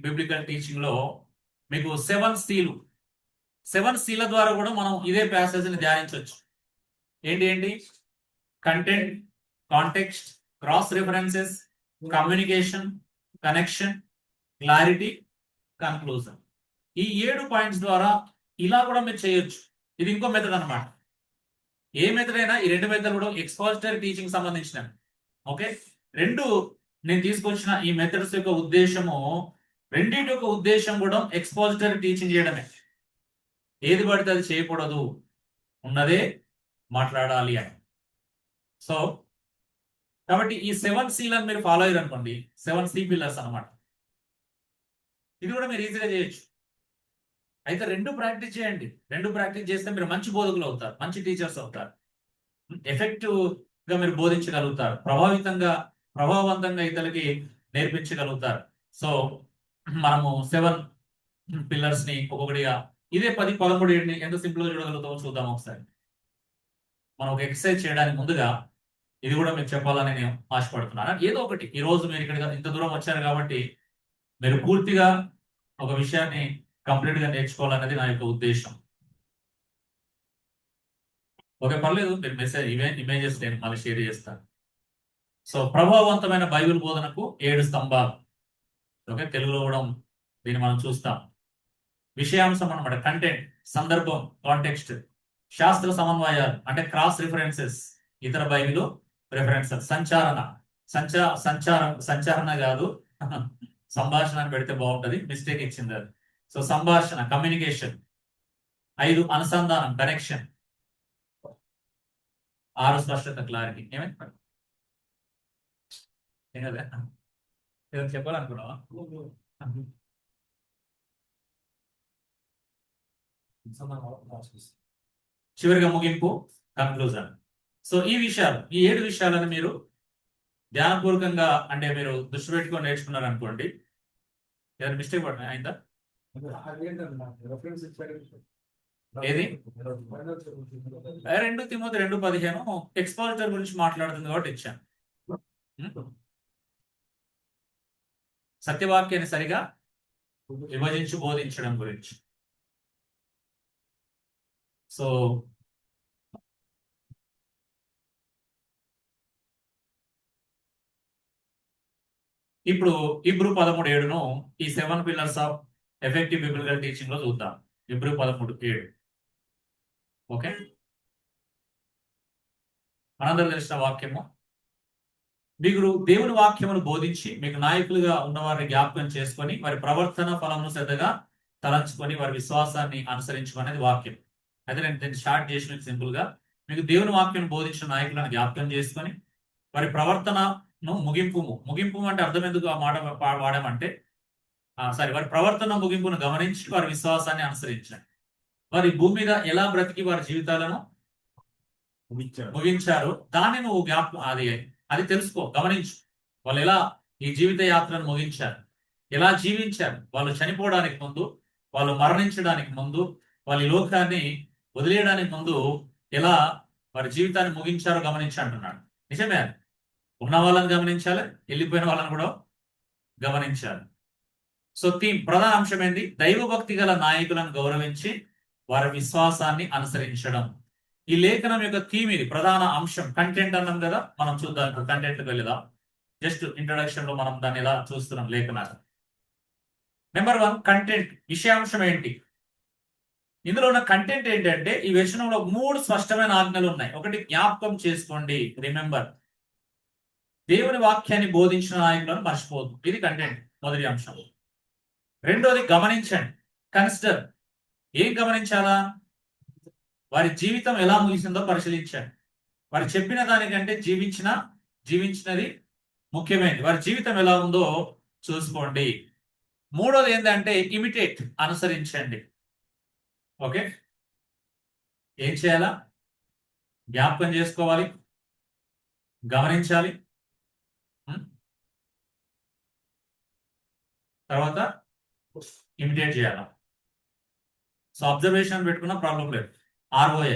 biblical teaching లో మీకు 7 సీలు, 7 సీల ద్వారా కూడా మనం ఇదే ప్యాసేజ్ ని ధ్యానించవచ్చు. ఏంటి ఏంటి? Content, context, cross references, communication, connection, clarity, conclusion. ఈ 7 పాయింట్స్ ద్వారా ఇలా కూడా మీరు చేయొచ్చు. ఇది ఇంకో మెథడ్ అన్నమాట. ఏ మెథడ్ అయినా, ఈ 2 మెథడ్ కూడా ఎక్స్పోజిటరీ టీచింగ్ సంబంధించినవి. ఓకే, రెండు నేను తీసుకొచ్చిన ఈ మెథడ్స్ యొక్క ఉద్దేశము, రెండింటి యొక్క ఉద్దేశం కూడా ఎక్స్పోజిటరీ టీచింగ్ చేయడమే. ఏది పడితే అది చేయకూడదు, ఉన్నదే మాట్లాడాలి అని. సో కాబట్టి ఈ 7 సీలను మీరు ఫాలో అయ్యారు అనుకోండి, 7 సి పిల్లర్స్ అన్నమాట. ఇది కూడా మీరు ఈజీగా చేయొచ్చు. అయితే 2 ప్రాక్టీస్ చేయండి. 2 ప్రాక్టీస్ చేస్తే మీరు మంచి బోధకులు అవుతారు, మంచి టీచర్స్ అవుతారు, ఎఫెక్టివ్ గా మీరు బోధించగలుగుతారు, ప్రభావవంతంగా ఇతరులకి నేర్పించగలుగుతారు. సో మనము 7 పిల్లర్స్ ని ఒక్కొక్కటిగా, ఇదే 10, 13 ఎంత సింపుల్ గా చూడగలుగుతామో చూద్దాం ఒకసారి. మనం ఒక ఎక్సర్సైజ్ చేయడానికి ముందుగా ఇది కూడా మీకు చెప్పాలని నేను ఆశపడుతున్నాను. ఏదో ఒకటి, ఈ రోజు మీరు ఇక్కడ ఇంత దూరం వచ్చారు కాబట్టి మీరు పూర్తిగా ఒక విషయాన్ని కంప్లీట్ గా నేర్చుకోవాలనేది నా యొక్క ఉద్దేశం. ఓకే, పర్లేదు, మీరు ఇమేజెస్ నేను మళ్ళీ షేర్ చేస్తాను. సో ప్రభావవంతమైన బైబిల్ బోధనకు 7 స్తంభాలు. ఓకే, తెలుగులో కూడా దీన్ని మనం చూస్తాం. విషయాంశం అన్నమాట, కంటెంట్, సందర్భం, కాంటెక్స్ట్, శాస్త్ర సమన్వయాలు అంటే క్రాస్ రిఫరెన్సెస్, ఇతర బైబిల్ రిఫరెన్సెస్, సంచారణ కాదు సంభాషణ అని పెడితే బాగుంటది, మిస్టేక్ ఇచ్చింది అది. సో సంభాషణ, కమ్యూనికేషన్. 5 అనుసంధానం, కనెక్షన్. 6 స్పష్టత, క్లారిటీ. ఏమైనా ఏదో చెప్పాలనుకున్నావా? చివరిగా ముగింపు, కన్క్లూజన్. సో ఈ 7 విషయాలను మీరు ధ్యానపూర్వకంగా, అంటే మీరు దృష్టి పెట్టుకొని నేర్చుకున్నారు అనుకోండి. ఏదైనా మిస్టేక్ పడినా అయిందా? ఏది? 2 తిమోతి 2:15 ఎక్స్పోజిటర్ గురించి మాట్లాడుతుంది కాబట్టి ఇచ్చాను. సత్యవాక్యాన్ని సరిగా విభజించి బోధించడం గురించి. సో ఇప్పుడు Hebrew 13:7 ఈ 7 pillars of effective biblical teaching లో చూద్దాం. Hebrew 13:7. ఓకే, మనందరూ తెలిసిన వాక్యము. మీరు దేవుని వాక్యమును బోధించి మీకు నాయకులుగా ఉన్నవారిని జ్ఞాపకం చేసుకొని వారి ప్రవర్తన ఫలమును శ్రద్ధగా తలంచుకొని వారి విశ్వాసాన్ని అనుసరించుకునేది వాక్యం. అయితే నేను దీన్ని స్టార్ట్ చేసిన సింపుల్ గా, మీకు దేవుని వాక్యం బోధించిన నాయకులను జ్ఞాపకం చేసుకొని వారి ప్రవర్తనను ముగింపు అంటే అర్థం ఎందుకు ఆ మాట వాడామంటే, వారి ప్రవర్తన ముగింపును గమనించి వారి విశ్వాసాన్ని అనుసరించాలి. వారి భూమి మీద ఎలా బ్రతికి వారి జీవితాలను ముగించారు దాన్ని నువ్వు అది తెలుసుకో, గమనించు. వాళ్ళు ఎలా ఈ జీవిత యాత్రను ముగించారు, ఎలా జీవించారు, వాళ్ళు చనిపోవడానికి ముందు, వాళ్ళు మరణించడానికి ముందు, వాళ్ళ లోకాన్ని వదిలేయడానికి ముందు ఎలా వారి జీవితాన్ని ముగించారో గమనించి అంటున్నాడు. నిజమే, ఉన్న వాళ్ళని గమనించాలి, వెళ్ళిపోయిన వాళ్ళని కూడా గమనించాలి. సో ప్రధాన అంశం ఏంటి? దైవభక్తి గల నాయకులను గౌరవించి వారి విశ్వాసాన్ని అనుసరించడం. ఈ లేఖనం యొక్క థీమ్ ఇది, ప్రధాన అంశం. కంటెంట్ అన్నాం కదా, మనం చూద్దాం. ఇప్పుడు కంటెంట్కి వెళ్ళిదాం. జస్ట్ ఇంట్రొడక్షన్ లో మనం దాన్ని ఎలా చూస్తున్నాం లేఖనాలు. నెంబర్ 1 కంటెంట్, విషయాంశం ఏంటి? ఇందులో ఉన్న కంటెంట్ ఏంటంటే ఈ వచనంలో 3 స్పష్టమైన ఆజ్ఞలు ఉన్నాయి. ఒకటి, జ్ఞాపకం చేసుకోండి, రిమెంబర్. దేవుని వాక్యాన్ని బోధించిన నాయకులను మర్చిపోదు. ఇది కంటెంట్, మొదటి అంశం. రెండోది, గమనించండి, కన్సిడర్. ఏం గమనించాలా? వారి జీవితం ఎలా ముగిసిందో పరిశీలించండి. వారు చెప్పిన దానికంటే జీవించినది ముఖ్యమైనది. వారి జీవితం ఎలా ఉందో చూసుకోండి. మూడోది ఏంటంటే ఇమిటేట్, అనుసరించండి. ఓకే, ఏం చేయాలా? జ్ఞాపకం చేసుకోవాలి, గమనించాలి, తర్వాత ఇమిటేట్ చేయాలి. సో అబ్జర్వేషన్ పెట్టుకున్న ప్రాబ్లం లేదు. ఆర్ఓఐ,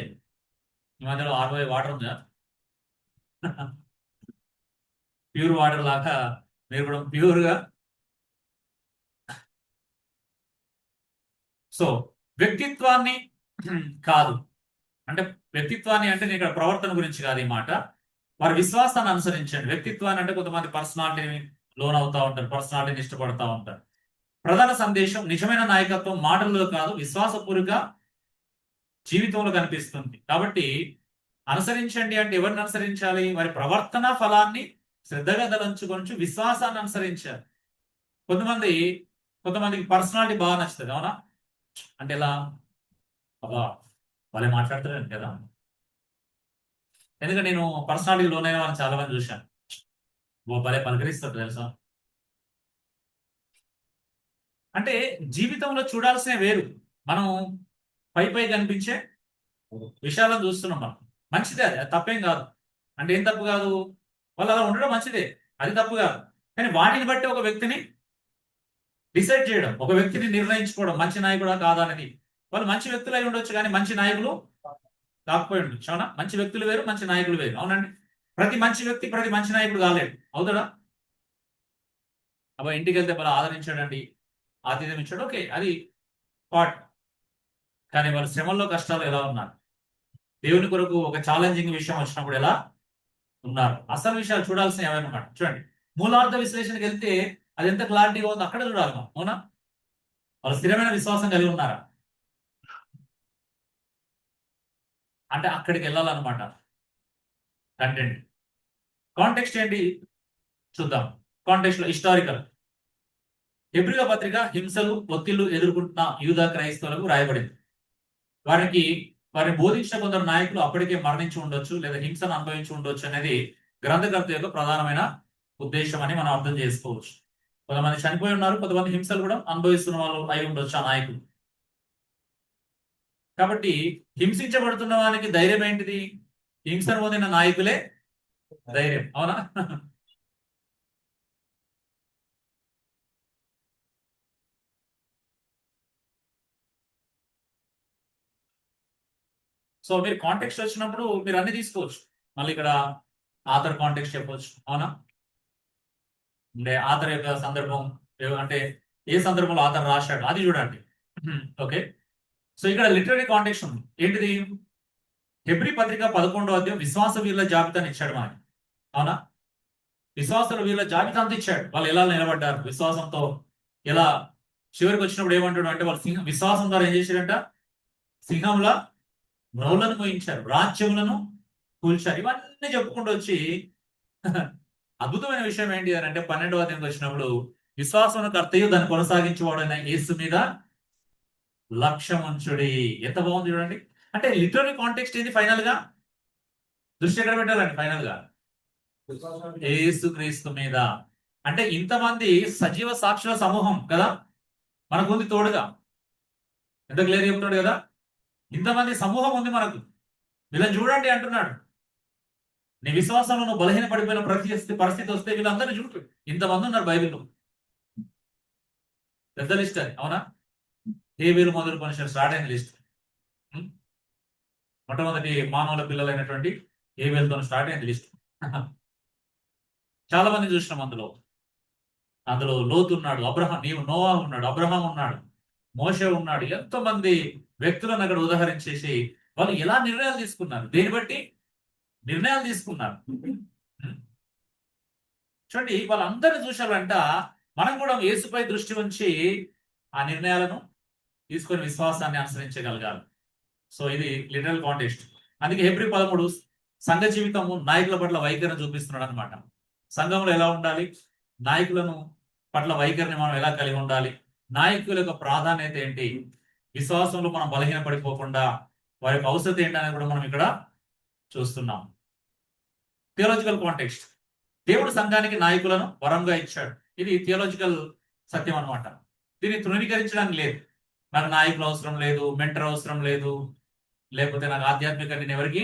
ఈ మధ్యలో ఆర్ఓఐ వాటర్ ఉందా? ప్యూర్ వాటర్ లాగా మీరు కూడా ప్యూర్గా. సో వ్యక్తిత్వాన్ని కాదు, అంటే వ్యక్తిత్వాన్ని అంటే నేను ఇక్కడ ప్రవర్తన గురించి కాదు ఈ మాట. వారి విశ్వాసాన్ని అనుసరించండి. వ్యక్తిత్వాన్ని అంటే కొంతమంది పర్సనాలిటీని లోన్ అవుతా ఉంటారు, పర్సనాలిటీని ఇష్టపడతా ఉంటారు. ప్రధాన సందేశం నిజమైన నాయకత్వం మాటల్లో కాదు, విశ్వాసపూర్వక జీవితంలో కనిపిస్తుంది. కాబట్టి అనుసరించండి అంటే ఎవరిని అనుసరించాలి? వారి ప్రవర్తన ఫలాన్ని శ్రద్ధగా తలంచుకొని విశ్వాసాన్ని అనుసరించాలి. కొంతమందికి పర్సనాలిటీ బాగా నచ్చుతుంది, అవునా? అంటే ఎలా? అబ్బా వాళ్ళే మాట్లాడుతున్నారు కదా. ఎందుకంటే నేను పర్సనాలిటీ లోనైన వాళ్ళని చాలా మంది చూశాను. భలే పలకరిస్తారు తెలుసా. అంటే జీవితంలో చూడాల్సిన వేరు. మనం పై కనిపించే విషయాలను చూస్తున్నాం. మనం మంచిదే, అది తప్పేం కాదు. అంటే ఏం తప్పు కాదు, వాళ్ళు అలా ఉండడం మంచిదే, అది తప్పు కాదు. కానీ వాటిని బట్టి ఒక వ్యక్తిని డిసైడ్ చేయడం, ఒక వ్యక్తిని నిర్ణయించుకోవడం, మంచి నాయకుడా కాదా అనేది. వాళ్ళు మంచి వ్యక్తులు అయి ఉండొచ్చు, కానీ మంచి నాయకులు కాకపోయి ఉండొచ్చు. అవునా? మంచి వ్యక్తులు వేరు, మంచి నాయకులు వేరు. అవునండి. ప్రతి మంచి వ్యక్తి ప్రతి మంచి నాయకుడు కాలేడు, అవుతాడా? అబ్బా ఇంటికి వెళ్తే బాగా ఆదరించాడండి, ఆతిథ్యం ఇచ్చాడు, ఓకే, అది పార్ట్. కానీ వాళ్ళ శ్రమల్లో కష్టాలు ఎలా ఉన్నారు, దేవుని కొరకు ఒక ఛాలెంజింగ్ విషయం వచ్చినప్పుడు ఎలా ఉన్నారు, అసలు విషయాలు చూడాల్సిన ఏమైనా చూడండి. మూలార్థ విశ్లేషణకి వెళ్తే అది ఎంత క్లారిటీగా ఉందో అక్కడ చూడాలి మనం, అవునా? వాళ్ళు స్థిరమైన విశ్వాసం కలిగి ఉన్నారా అంటే అక్కడికి వెళ్ళాలన్నమాట. కంటెంట్, కాంటెక్స్ట్ ఏంటి చూద్దాం. కాంటెక్స్ట్ లో హిస్టారికల్. హెబ్రీల పత్రిక హింసలు, ఒత్తిళ్లు ఎదుర్కొంటున్న యూదా క్రైస్తవులకు రాయబడింది. వారిని బోధించిన కొందరు నాయకులు అప్పటికే మరణించి ఉండొచ్చు, లేదా హింసను అనుభవించి ఉండొచ్చు అనేది గ్రంథకర్త యొక్క ప్రధానమైన ఉద్దేశం అని మనం అర్థం చేసుకోవచ్చు. కొంతమంది చనిపోయి ఉన్నారు, కొంతమంది హింసలు కూడా అనుభవిస్తున్న వాళ్ళు అయి ఉండొచ్చు ఆ నాయకులు. కాబట్టి హింసించబడుతున్న వాళ్ళకి ధైర్యం ఏంటిది? హింసను పొందిన నాయకులే ధైర్యం, అవునా? సో మీరు కాంటెక్స్ట్ వచ్చినప్పుడు మీరు అన్ని తీసుకోవచ్చు. మళ్ళీ ఇక్కడ ఆథర్ కాంటెక్స్ట్ చెప్పవచ్చు, అవునా? అంటే ఆథర్ యొక్క సందర్భం, అంటే ఏ సందర్భంలో ఆథర్ రాశాడు అది చూడండి. ఓకే, సో ఇక్కడ లిటరరీ కాంటెక్స్ట్ ఉంది. ఏంటిది? హెబ్రీ పత్రిక 11వ అధ్యాయం విశ్వాస వీరుల జాబితాని ఇచ్చాడు మనకి, అవునా? విశ్వాసుల వీరుల జాబితా అంతా ఇచ్చాడు. వాళ్ళు ఎలా నిలబడ్డారు విశ్వాసంతో, ఎలా చివరికి వచ్చినప్పుడు ఏమంటాడు అంటే వాళ్ళు విశ్వాసం ద్వారా ఏం చేశారంట? సింహంలా మ్రౌలను మోయించారు, రాజ్యములను కూల్చారు. ఇవన్నీ చెప్పుకుంటూ వచ్చి అద్భుతమైన విషయం ఏంటి అని అంటే 12వ అధ్యాయంకి వచ్చినప్పుడు విశ్వాసం కర్తయు దాన్ని కొనసాగించేవాడైన యేసు మీద లక్ష్యం ఉంచుడి. ఎంత బాగుంది చూడండి. అంటే లిటరరీ కాంటెక్స్ట్ ఏంది? ఫైనల్ గా దృష్టి ఎక్కడ పెట్టాలండి? ఫైనల్ గా యేసు క్రీస్తు మీద. అంటే ఇంతమంది సజీవ సాక్షుల సమూహం కదా మనకుంది తోడుగా. ఎంత క్లియర్ చెప్తాడు కదా, ఇంతమంది సమూహం ఉంది మనకు, వీళ్ళని చూడండి అంటున్నాడు. నీ విశ్వాసంలో నువ్వు బలహీన పడిపోయిన పరిస్థితి వస్తే వీళ్ళందరినీ చూడు, ఇంతమంది ఉన్నారు బైబిల్లో. పెద్ద లిస్ట్ అది, అవునా? హేబేలు మొదలుకొని స్టార్ట్ అయిన లిస్ట్. మొట్టమొదటి మానవుల పిల్లలైనటువంటి హేబేలుతో స్టార్ట్ అయింది లిస్ట్. చాలా మంది చూసినాం అందులో లోతు ఉన్నాడు, నోవా ఉన్నాడు, అబ్రహాం ఉన్నాడు, మోషే ఉన్నాడు. ఎంతో మంది వ్యక్తులను అక్కడ ఉదాహరించేసి వాళ్ళు ఎలా నిర్ణయాలు తీసుకున్నారు, దేని బట్టి నిర్ణయాలు తీసుకున్నారు చూడండి. వాళ్ళందరినీ చూసారంట. మనం కూడా యేసుపై దృష్టి ఉంచి ఆ నిర్ణయాలను తీసుకొని విశ్వాసాన్ని అనుసరించగలగాలి. సో ఇది లిటరల్ కాంటెక్స్ట్. అందుకే హెబ్రీ 13 సంఘ జీవితము నాయకుల పట్ల వైఖరిని చూపిస్తున్నాడు అనమాట. సంఘంలో ఎలా ఉండాలి, నాయకులను పట్ల వైఖరిని మనం ఎలా కలిగి ఉండాలి, నాయకుల యొక్క ప్రాధాన్యత ఏంటి, విశ్వాసంలో మనం బలహీన పడిపోకుండా వారి యొక్క అవసరం ఏంటనేది కూడా మనం ఇక్కడ చూస్తున్నాం. Theological context. దేవుడు సంఘానికి నాయకులను వరంగా ఇచ్చాడు. ఇది థియోలాజికల్ సత్యం అనమాట. దీన్ని తృణీకరించడానికి లేదు. నాకు నాయకులు అవసరం లేదు, మెంటర్ అవసరం లేదు, లేకపోతే నాకు ఆధ్యాత్మిక నేను ఎవరికి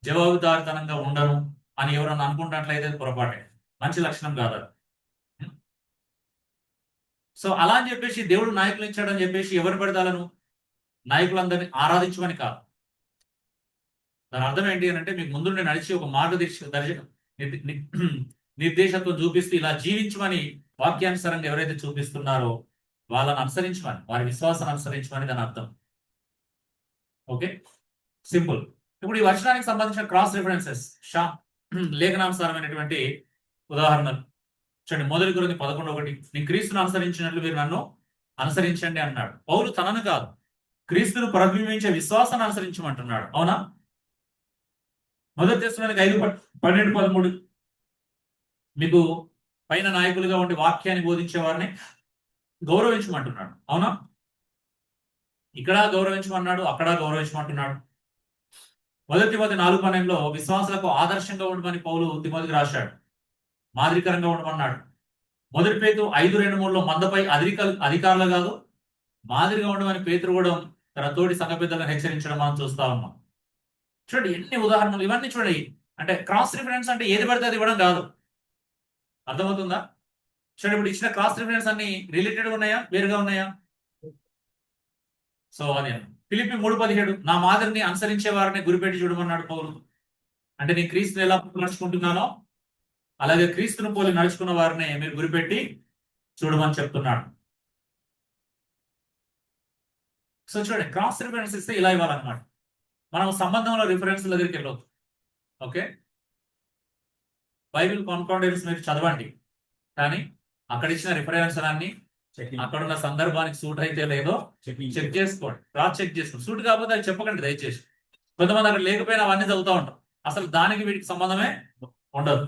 జవాబుదారితనంగా ఉండను అని ఎవరన్నా అనుకుంటున్నట్లయితే పొరపాటే, మంచి లక్షణం కాదు అది. సో అలా అని చెప్పేసి దేవుడు నాయకులు ఇచ్చాడని చెప్పేసి ఎవరు పెడతాలను నాయకులందరినీ ఆరాధించమని కాదు. దాని అర్థం ఏంటి అని అంటే, మీకు ముందు నడిచి ఒక నిర్దేశత్వం చూపిస్తూ ఇలా జీవించమని వాక్యానుసారంగా ఎవరైతే చూపిస్తున్నారో వాళ్ళని అనుసరించమని, వారి విశ్వాసాన్ని అనుసరించమని దాని అర్థం. Okay, simple. ఇప్పుడు ఈ వచనానికి సంబంధించిన క్రాస్ రిఫరెన్సెస్ లేఖనానుసారమైనటువంటి ఉదాహరణలు చూడండి. 1 కొరింథీ 11:1 నీ క్రీస్తును అనుసరించినట్లు మీరు నన్ను అనుసరించండి అన్నాడు. పౌలు తనను కాదు, క్రీస్తును ప్రతిబింబించే విశ్వాసాన్ని అనుసరించమంటున్నాడు. అవునా? 1 తెస్సలోనికై 5:12-13 మీకు పైన నాయకులుగా ఉండి వాక్యాన్ని బోధించే వారిని గౌరవించమంటున్నాడు. అవునా? ఇక్కడ గౌరవించమన్నాడు, అక్కడ గౌరవించమంటున్నాడు. 1 తిమోతి 4:12 విశ్వాసులకు ఆదర్శంగా ఉండమని పౌలు తిమోతికి రాశాడు, మాదిరికరంగా ఉండమన్నాడు. 1 పేతురు 5:2-3 మందపై అధికారులు కాదు మాదిరిగా ఉండమని పేతురు కూడా తన తోటి సంఘ పెద్దలను హెచ్చరించడం మనం చూస్తా ఉన్నాం. చూడండి ఎన్ని ఉదాహరణలు, ఇవన్నీ చూడండి. అంటే క్రాస్ రిఫరెన్స్ అంటే ఏది పడితే అది ఇవ్వడం కాదు. అర్థమవుతుందా? చూడండి, ఇప్పుడు ఇచ్చిన క్రాస్ రిఫరెన్స్ అన్ని రిలేటెడ్ ఉన్నాయా, వేరుగా ఉన్నాయా? సో అది ఫిలిప్పీ 3:17 నా మాదిరిని అనుసరించే వారిని గురిపెట్టి చూడమన్నాడు పౌలు. అంటే నేను క్రీస్తుని ఎలా నడుచుకుంటున్నానో అలాగే క్రీస్తును పోలి నడుచుకున్న వారిని మీరు గురిపెట్టి చూడమని చెప్తున్నాడు. సో చూడండి, క్రాస్ రిఫరెన్స్ ఇస్తే ఇలా ఇవ్వాలన్నమాట. మనం సంబంధంలో రిఫరెన్స్ దగ్గరికి వెళ్ళొద్దు. ఓకే, బైబిల్ కాన్కార్డెన్స్ మీరు చదవండి, కానీ అక్కడ ఇచ్చిన రిఫరెన్స్ అన్ని అక్కడున్న సందర్భానికి సూట్ అయితే లేదో చెక్ చేసుకోండి, క్రాస్ చెక్ చేసుకోండి. సూట్ కాకపోతే అది చెప్పకండి దయచేసి. కొంతమంది అక్కడ లేకపోయినా అవన్నీ చదువుతూ ఉంటాం, అసలు దానికి వీటికి సంబంధమే ఉండదు.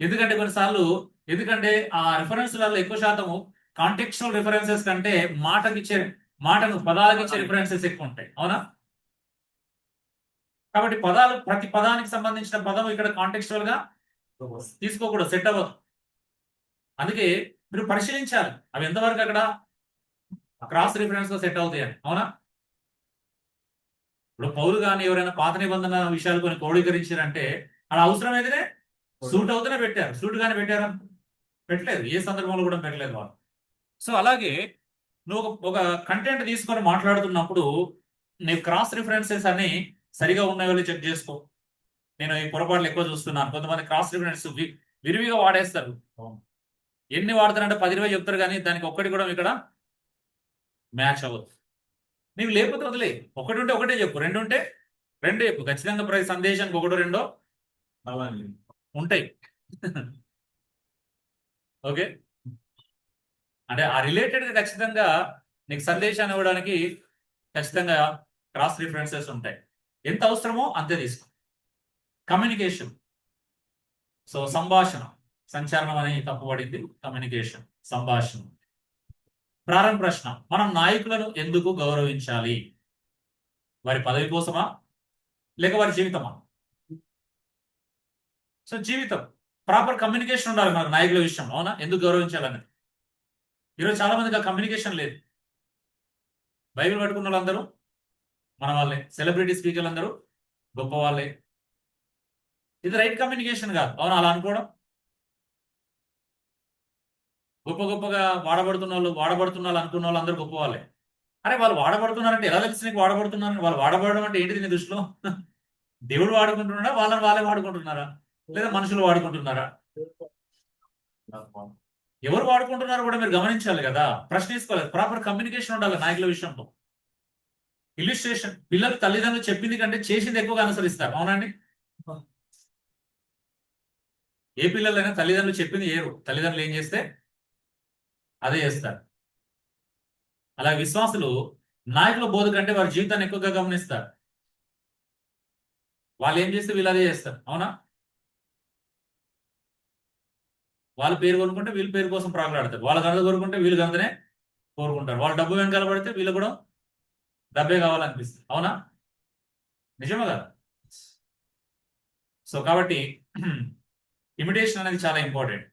ఎందుకంటే ఆ రిఫరెన్స్లలో ఎక్కువ శాతము కాంటెక్చువల్ రిఫరెన్సెస్ కంటే పదాలకు ఇచ్చే రిఫరెన్సెస్ ఎక్కువ ఉంటాయి. అవునా? కాబట్టి ప్రతి పదానికి సంబంధించిన పదం ఇక్కడ కాంటెక్చువల్ గా తీసుకోకూడదు, సెట్ అవ్వదు. అందుకే మీరు పరిశీలించాలి అవి ఎంతవరకు అక్కడ క్రాస్ రిఫరెన్స్ గా సెట్ అవుతాయి అని. అవునా? ఇప్పుడు పౌలు కానీ ఎవరైనా పాత నిబంధన విషయాలు కొన్ని క్రోడీకరించారంటే అలా అవసరం అయితేనే సూట్ అవుతూనే పెట్టారు. సూట్ గానే పెట్టారు పెట్టలేదు, ఏ సందర్భంలో కూడా పెట్టలేదు వాళ్ళు. సో అలాగే నువ్వు ఒక కంటెంట్ తీసుకొని మాట్లాడుతున్నప్పుడు నీ క్రాస్ రిఫరెన్సెస్ అన్ని సరిగా ఉన్నాయో చెక్ చేసుకో. నేను ఈ పొరపాట్లు ఎక్కువ చూస్తున్నాను. కొంతమంది క్రాస్ రిఫరెన్స్ విరివిగా వాడేస్తారు. ఎన్ని వాడతారంటే 10-20 చెప్తారు, కానీ దానికి ఒక్కటి కూడా ఇక్కడ మ్యాచ్ అవ్వదు. నీవు లేకపోతే వదిలే, ఒకటి ఉంటే ఒకటే చెప్పు, రెండు ఉంటే రెండే చెప్పు. ఖచ్చితంగా ప్రతి సందేశానికి ఒకటో రెండో ఉంటాయి. ఓకే, అంటే ఆ రిలేటెడ్ ఖచ్చితంగా నీకు సందేశాన్ని ఇవ్వడానికి ఖచ్చితంగా క్రాస్ రిఫరెన్సెస్ ఉంటాయి. ఎంత అవసరమో అంతే తీసుకో. కమ్యూనికేషన్, సో సంభాషణ, సంచలనం అని తప్పుపడింది, కమ్యూనికేషన్ సంభాషణ. ప్రారంభ ప్రశ్న, మనం నాయకులను ఎందుకు గౌరవించాలి? వారి పదవి కోసమా లేక వారి జీవితమా? సో జీవితం, ప్రాపర్ కమ్యూనికేషన్ ఉండాలి మనకు నాయకుల విషయం. అవునా? ఎందుకు గౌరవించాలని. ఈరోజు చాలా మందికి ఆ కమ్యూనికేషన్ లేదు. బైబిల్ పట్టుకున్న వాళ్ళందరూ మన వాళ్ళే, సెలబ్రిటీ స్పీకర్లు అందరూ గొప్ప వాళ్ళే. ఇది రైట్ కమ్యూనికేషన్ కాదు. అవునా? అలా అనుకోవడం. గొప్పగా వాడబడుతున్న వాళ్ళు అనుకున్న వాళ్ళు అందరూ గొప్ప వాళ్ళే. అరే వాళ్ళు వాడబడుతున్నారంటే ఎలా తెలిసి నీకు వాడబడుతున్నారు? వాళ్ళు వాడబడడం అంటే ఏంటిది నీ దృష్టిలో? దేవుడు వాడుకుంటున్నారా, వాళ్ళే వాడుకుంటున్నారా, లేదా మనుషులు వాడుకుంటున్నారా? ఎవరు వాడుకుంటున్నారో కూడా మీరు గమనించాలి కదా, ప్రశ్నించుకోవాలి. ప్రాపర్ కమ్యూనికేషన్ ఉండాలి నాయకుల విషయంలో. ఇల్లుస్ట్రేషన్, పిల్లలు తల్లిదండ్రులు చెప్పింది కంటే చేసింది ఎక్కువగా అనుసరిస్తారు. అవునండి? ఏ పిల్లలైనా తల్లిదండ్రులు చెప్పింది ఏరు, తల్లిదండ్రులు ఏం చేస్తే అదే చేస్తారు. అలాగే విశ్వాసులు నాయకుల బోధ కంటే వారి జీవితాన్ని ఎక్కువగా గమనిస్తారు. వాళ్ళు ఏం చేస్తే వీళ్ళు అదే చేస్తారు. అవునా? వాళ్ళ పేరు కోరుకుంటే వీళ్ళ పేరు కోసం ప్రాకులాడతారు. వాళ్ళ గంట కోరుకుంటే వీళ్ళు గంటనే కోరుకుంటారు. వాళ్ళు డబ్బు వెనకాల పడితే వీళ్ళు కూడా డబ్బే కావాలనిపిస్తుంది. అవునా? నిజమే కదా? సో కాబట్టి ఇమిటేషన్ అనేది చాలా ఇంపార్టెంట్.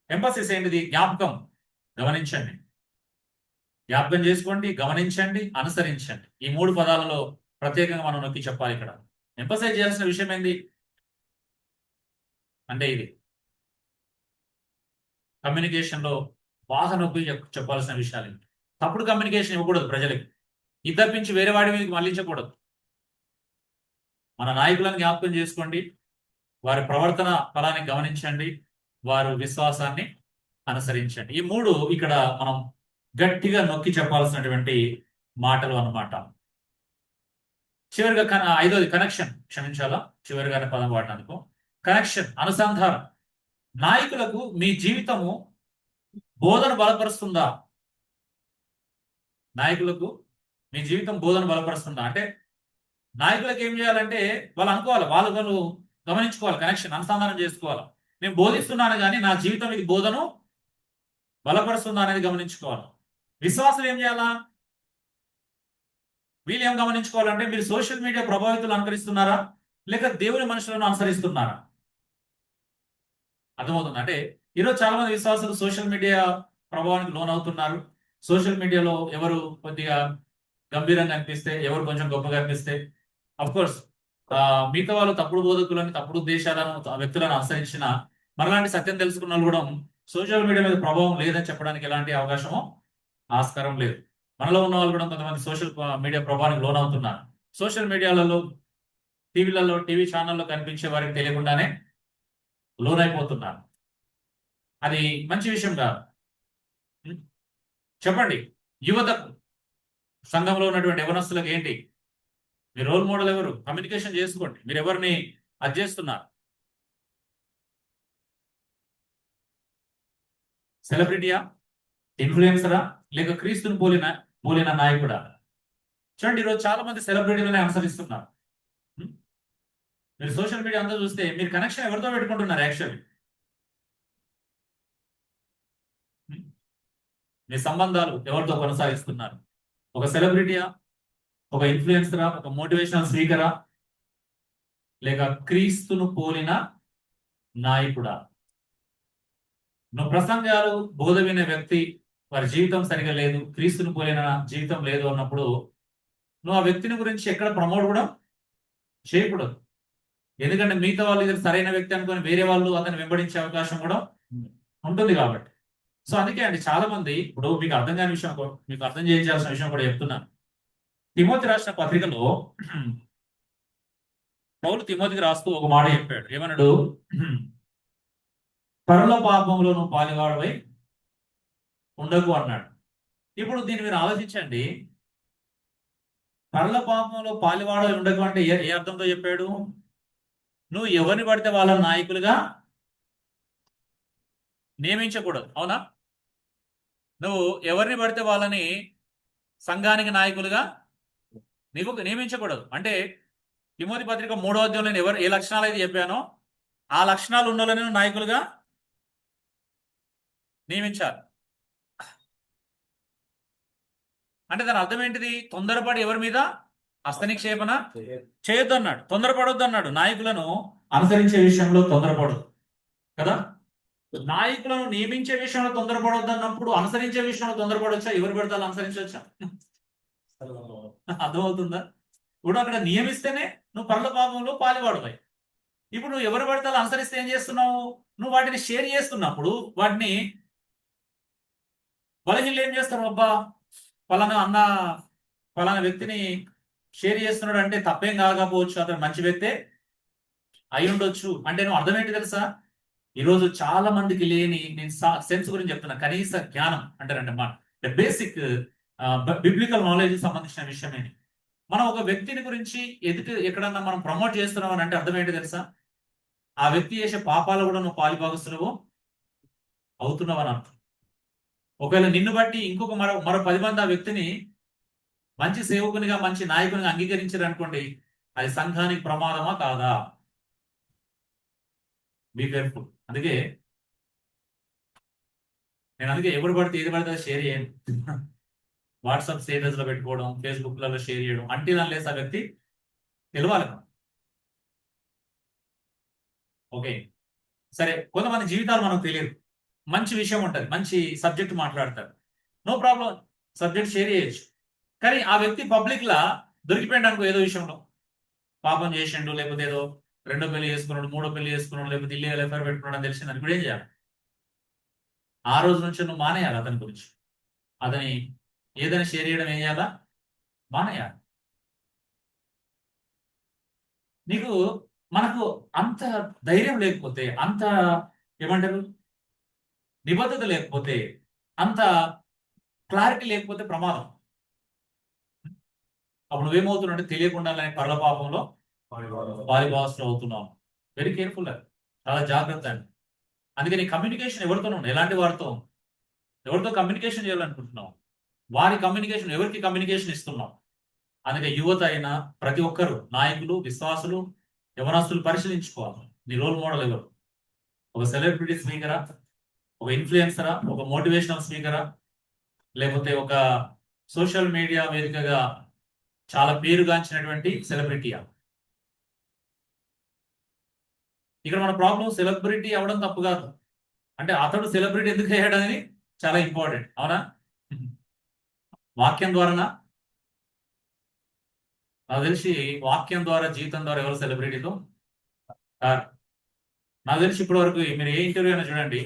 ఎంపసిస్ ఏంటిది? జ్ఞాపకం. గమనించండి, జ్ఞాపకం చేసుకోండి, గమనించండి, అనుసరించండి. ఈ 3 పదాలలో ప్రత్యేకంగా మనం నొక్కి చెప్పాలి. ఇక్కడ ఎంపసైజ్ చేయాల్సిన విషయం ఏంది అంటే ఇది కమ్యూనికేషన్ లో బాగా నొప్పి చెప్పాల్సిన విషయాలు. తప్పుడు కమ్యూనికేషన్ ఇవ్వకూడదు ప్రజలకి. ఇది తప్పించి వేరే వాడి మీదకి మళ్లించకూడదు. మన నాయకులను జ్ఞాపకం చేసుకోండి, వారి ప్రవర్తన ఫలాన్ని గమనించండి, వారు విశ్వాసాన్ని అనుసరించండి. ఈ 3 ఇక్కడ మనం గట్టిగా నొక్కి చెప్పాల్సినటువంటి మాటలు అన్నమాట. చివరిగా 5వది కనెక్షన్. క్షమించాలా, చివరిగా పదం వాడినందుకు. కనెక్షన్, అనుసంధానం. నాయకులకు మీ జీవితము బోధన బలపరుస్తుందా? నాయకులకు మీ జీవితం బోధన బలపరుస్తుందా అంటే నాయకులకు ఏం చేయాలంటే వాళ్ళు అనుకోవాలి, వాళ్ళు గమనించుకోవాలి, కనెక్షన్, అనుసంధానం చేసుకోవాలి. నేను బోధిస్తున్నాను కానీ నా జీవితం ఇది బోధను బలపరుస్తుందా అనేది గమనించుకోవాలి. విశ్వాసులు ఏం చేయాలా? వీళ్ళు ఏం గమనించుకోవాలంటే మీరు సోషల్ మీడియా ప్రభావితులు అనుకరిస్తున్నారా లేక దేవుని మనుషులను అనుసరిస్తున్నారా? అర్థమవుతుంది. అంటే ఈరోజు చాలా మంది విశ్వాసులు సోషల్ మీడియా ప్రభావానికి లోనవుతున్నారు. సోషల్ మీడియాలో ఎవరు కొద్దిగా గంభీరంగా అనిపిస్తే, ఎవరు కొంచెం గొప్పగా అనిపిస్తే, అఫ్ కోర్స్ మిగతా వాళ్ళు తప్పుడు బోధకులను, తప్పుడు ఉద్దేశాలను, వ్యక్తులను అనుసరించిన మనలాంటి సత్యం తెలుసుకున్న వాళ్ళు కూడా సోషల్ మీడియా మీద ప్రభావం లేదని చెప్పడానికి ఎలాంటి అవకాశమో ఆస్కారం లేదు. మనలో ఉన్న వాళ్ళు కూడా కొంతమంది సోషల్ మీడియా ప్రభావానికి లోనవుతున్నారు. సోషల్ మీడియాలలో, టీవీలలో, టీవీ ఛానల్లో కనిపించే వారికి తెలియకుండానే లోనైపోతున్నారు. అది మంచి విషయం కాదు. చెప్పండి, యువతకు, సంఘంలో ఉన్నటువంటి యవనస్తులకు ఏంటి మీ రోల్ మోడల్ ఎవరు? కమ్యూనికేషన్ చేసుకోండి. మీరు ఎవరిని అది చేస్తున్నారు? సెలబ్రిటీయా, ఇన్ఫ్లుయెన్సరా, లేక క్రీస్తుని పోలిన నాయకుడా? చూడండి, ఈరోజు చాలా మంది సెలబ్రిటీలనే అనుసరిస్తున్నారు. మీరు సోషల్ మీడియా అంతా చూస్తే మీరు కనెక్షన్ ఎవరితో పెట్టుకుంటున్నారు? యాక్చువల్లీ మీ సంబంధాలు ఎవరితో కొనసాగిస్తున్నారు? ఒక సెలబ్రిటీయా, ఒక ఇన్ఫ్లుయెన్సరా, ఒక మోటివేషనల్ స్పీకరా, లేక క్రీస్తును పోలిన నాయకుడా? నువ్వు ప్రసంగాలు బోధ వినే వ్యక్తి వారి జీవితం సరిగా లేదు, క్రీస్తుని పోలిన జీవితం లేదు అన్నప్పుడు నువ్వు ఆ వ్యక్తిని గురించి ఎక్కడ ప్రమోట్ కూడా చేయకూడదు. ఎందుకంటే మిగతా వాళ్ళు ఇది సరైన వ్యక్తి అనుకొని వేరే వాళ్ళు అతన్ని వెంబడించే అవకాశం కూడా ఉంటుంది కాబట్టి. సో అందుకే అండి చాలా మంది, ఇప్పుడు మీకు అర్థం కాని విషయం, మీకు అర్థం చేయించాల్సిన విషయం కూడా చెప్తున్నాను. తిమోతి రాసిన పత్రికలో పౌలు తిమోతికి రాస్తూ ఒక మాట చెప్పాడు. ఏమన్నాడు? పరల పాపంలో నువ్వు పాలివాడవై ఉండకు అన్నాడు. ఇప్పుడు దీన్ని మీరు ఆలోచించండి. పరల పాపంలో పాలివాడవై ఉండకు అంటే ఏ అర్థంతో చెప్పాడు? నువ్వు ఎవరిని పడితే వాళ్ళ నాయకులుగా నియమించకూడదు. అవునా? నువ్వు ఎవరిని పడితే వాళ్ళని సంఘానికి నాయకులుగా నీకు నియమించకూడదు. అంటే తిమోతి పత్రిక 3వ అధ్యాయంలో నేను ఏ లక్షణాలు అయితే చెప్పానో ఆ లక్షణాలు ఉన్న వాళ్ళని నాయకులుగా నియమించాలి. అంటే దాని అర్థం ఏంటిది? తొందరపడి ఎవరి మీద హస్తనిక్షేపణ చేయొద్దు అన్నాడు, తొందరపడొద్దు అన్నాడు. నాయకులను అనుసరించే విషయంలో తొందరపడదు కదా. నాయకులను నియమించే విషయంలో తొందరపడొద్దు అన్నప్పుడు అనుసరించే విషయంలో తొందరపడొచ్చా? ఎవరు పెడతా అనుసరించవచ్చా? అర్థమవుతుందా? ఇప్పుడు అక్కడ నియమిస్తేనే నువ్వు పరల పాపంలో పాలువాడుతాయి. ఇప్పుడు నువ్వు ఎవరు పడతాలో అనుసరిస్తే ఏం చేస్తున్నావు? నువ్వు వాటిని షేర్ చేస్తున్నప్పుడు వాటిని బలహీనలు ఏం చేస్తారు? అబ్బా ఫలానా వ్యక్తిని షేర్ చేస్తున్నాడు అంటే తప్పేం కాకపోవచ్చు, అతను మంచి వ్యక్తే అయి ఉండొచ్చు అంటే నువ్వు అర్థం ఏంటి తెలుసా? ఈరోజు చాలా మందికి లేని, నేను సెన్స్ గురించి చెప్తున్నా, కనీస జ్ఞానం అంటారంటే బేసిక్ బిబ్లికల్ నాలెడ్జ్ సంబంధించిన విషయమే. మనం ఒక వ్యక్తిని గురించి ఎక్కడన్నా మనం ప్రమోట్ చేస్తున్నాం అని అంటే అర్థం ఏంటి తెలుసా? ఆ వ్యక్తి చేసే పాపాలు కూడా నువ్వు పాలిభాగస్తున్నావు అవుతున్నావు అని అర్థం. ఒకవేళ నిన్ను బట్టి ఇంకొక మరో 10 మంది ఆ వ్యక్తిని మంచి సేవకునిగా మంచి నాయకునిగా అంగీకరించారు అనుకోండి, అది సంఘానికి ప్రమాదమా కాదా? Be careful. అందుకే ఎవరు పడితే ఏది పడితే షేర్ చేయండి. వాట్సాప్ స్టేటస్ లో పెట్టుకోవడం, ఫేస్బుక్ లలో షేర్ చేయడం అంటే దాని లేదు, ఆ వ్యక్తి తెలవాలి. ఓకే, సరే. కొంతమంది జీవితాలు మనకు తెలియదు, మంచి విషయం ఉంటుంది, మంచి సబ్జెక్ట్ మాట్లాడతారు, నో ప్రాబ్లం, సబ్జెక్ట్ షేర్ చేయొచ్చు. కానీ ఆ వ్యక్తి పబ్లిక్ లా దొరికిపోయింది అనుకో, ఏదో విషయంలో పాపం చేసిండు, లేకపోతే ఏదో రెండో పెళ్లి చేసుకున్నాడు, మూడో పెళ్లి చేసుకున్నాడు, లేకపోతే ఇల్లీగల్ ఎఫైర్ పెట్టుకున్నాడు అని తెలిసింది అనుకో, ఏం చేయాలి? ఆ రోజు నుంచి నువ్వు మానేయాలి అతని గురించి. అతని ఏదైనా షేర్ చేయడం ఏం చేయాలా? మానేయాలి. నీకు మనకు అంత ధైర్యం లేకపోతే, అంత ఏమంటారు నిబద్ధత లేకపోతే, అంత క్లారిటీ లేకపోతే ప్రమాదం. అప్పుడు నువ్వేమవుతున్నావు అంటే తెలియకుండా పరల పాపంలో పాలిభాగస్తులు అవుతున్నావు. వెరీ కేర్ఫుల్, చాలా జాగ్రత్త అండి. అందుకే నీ కమ్యూనికేషన్ ఎవరితోనూ ఉంది, ఎలాంటి వారితో, ఎవరితో కమ్యూనికేషన్ చేయాలనుకుంటున్నావు, వారి కమ్యూనికేషన్ ఎవరికి కమ్యూనికేషన్ ఇస్తున్నావు. అందుకే యువత అయినా ప్రతి ఒక్కరు, నాయకులు, విశ్వాసులు, యవనస్తులు పరిశీలించుకోవాలి. నీ రోల్ మోడల్ ఎవరు? ఒక సెలబ్రిటీ స్పీకరా, ఒక ఇన్ఫ్లుయెన్సరా, ఒక మోటివేషనల్ స్పీకరా, లేకపోతే ఒక సోషల్ మీడియా వేదికగా చాలా పేరుగాంచినటువంటి సెలబ్రిటీయా? ఇక్కడ మన ప్రాబ్లం సెలబ్రిటీ అవడం తప్పు కాదు, అంటే అతడు సెలబ్రిటీ ఎందుకు అయ్యాడని చాలా ఇంపార్టెంట్. అవునా? వాక్యం ద్వారానా? నాకు తెలిసి వాక్యం ద్వారా, జీవితం ద్వారా ఎవరు సెలబ్రిటీతో కాదు. నాకు తెలిసి ఇప్పటి వరకు మీరు ఏ ఇంటర్వ్యూ అయినా చూడండి,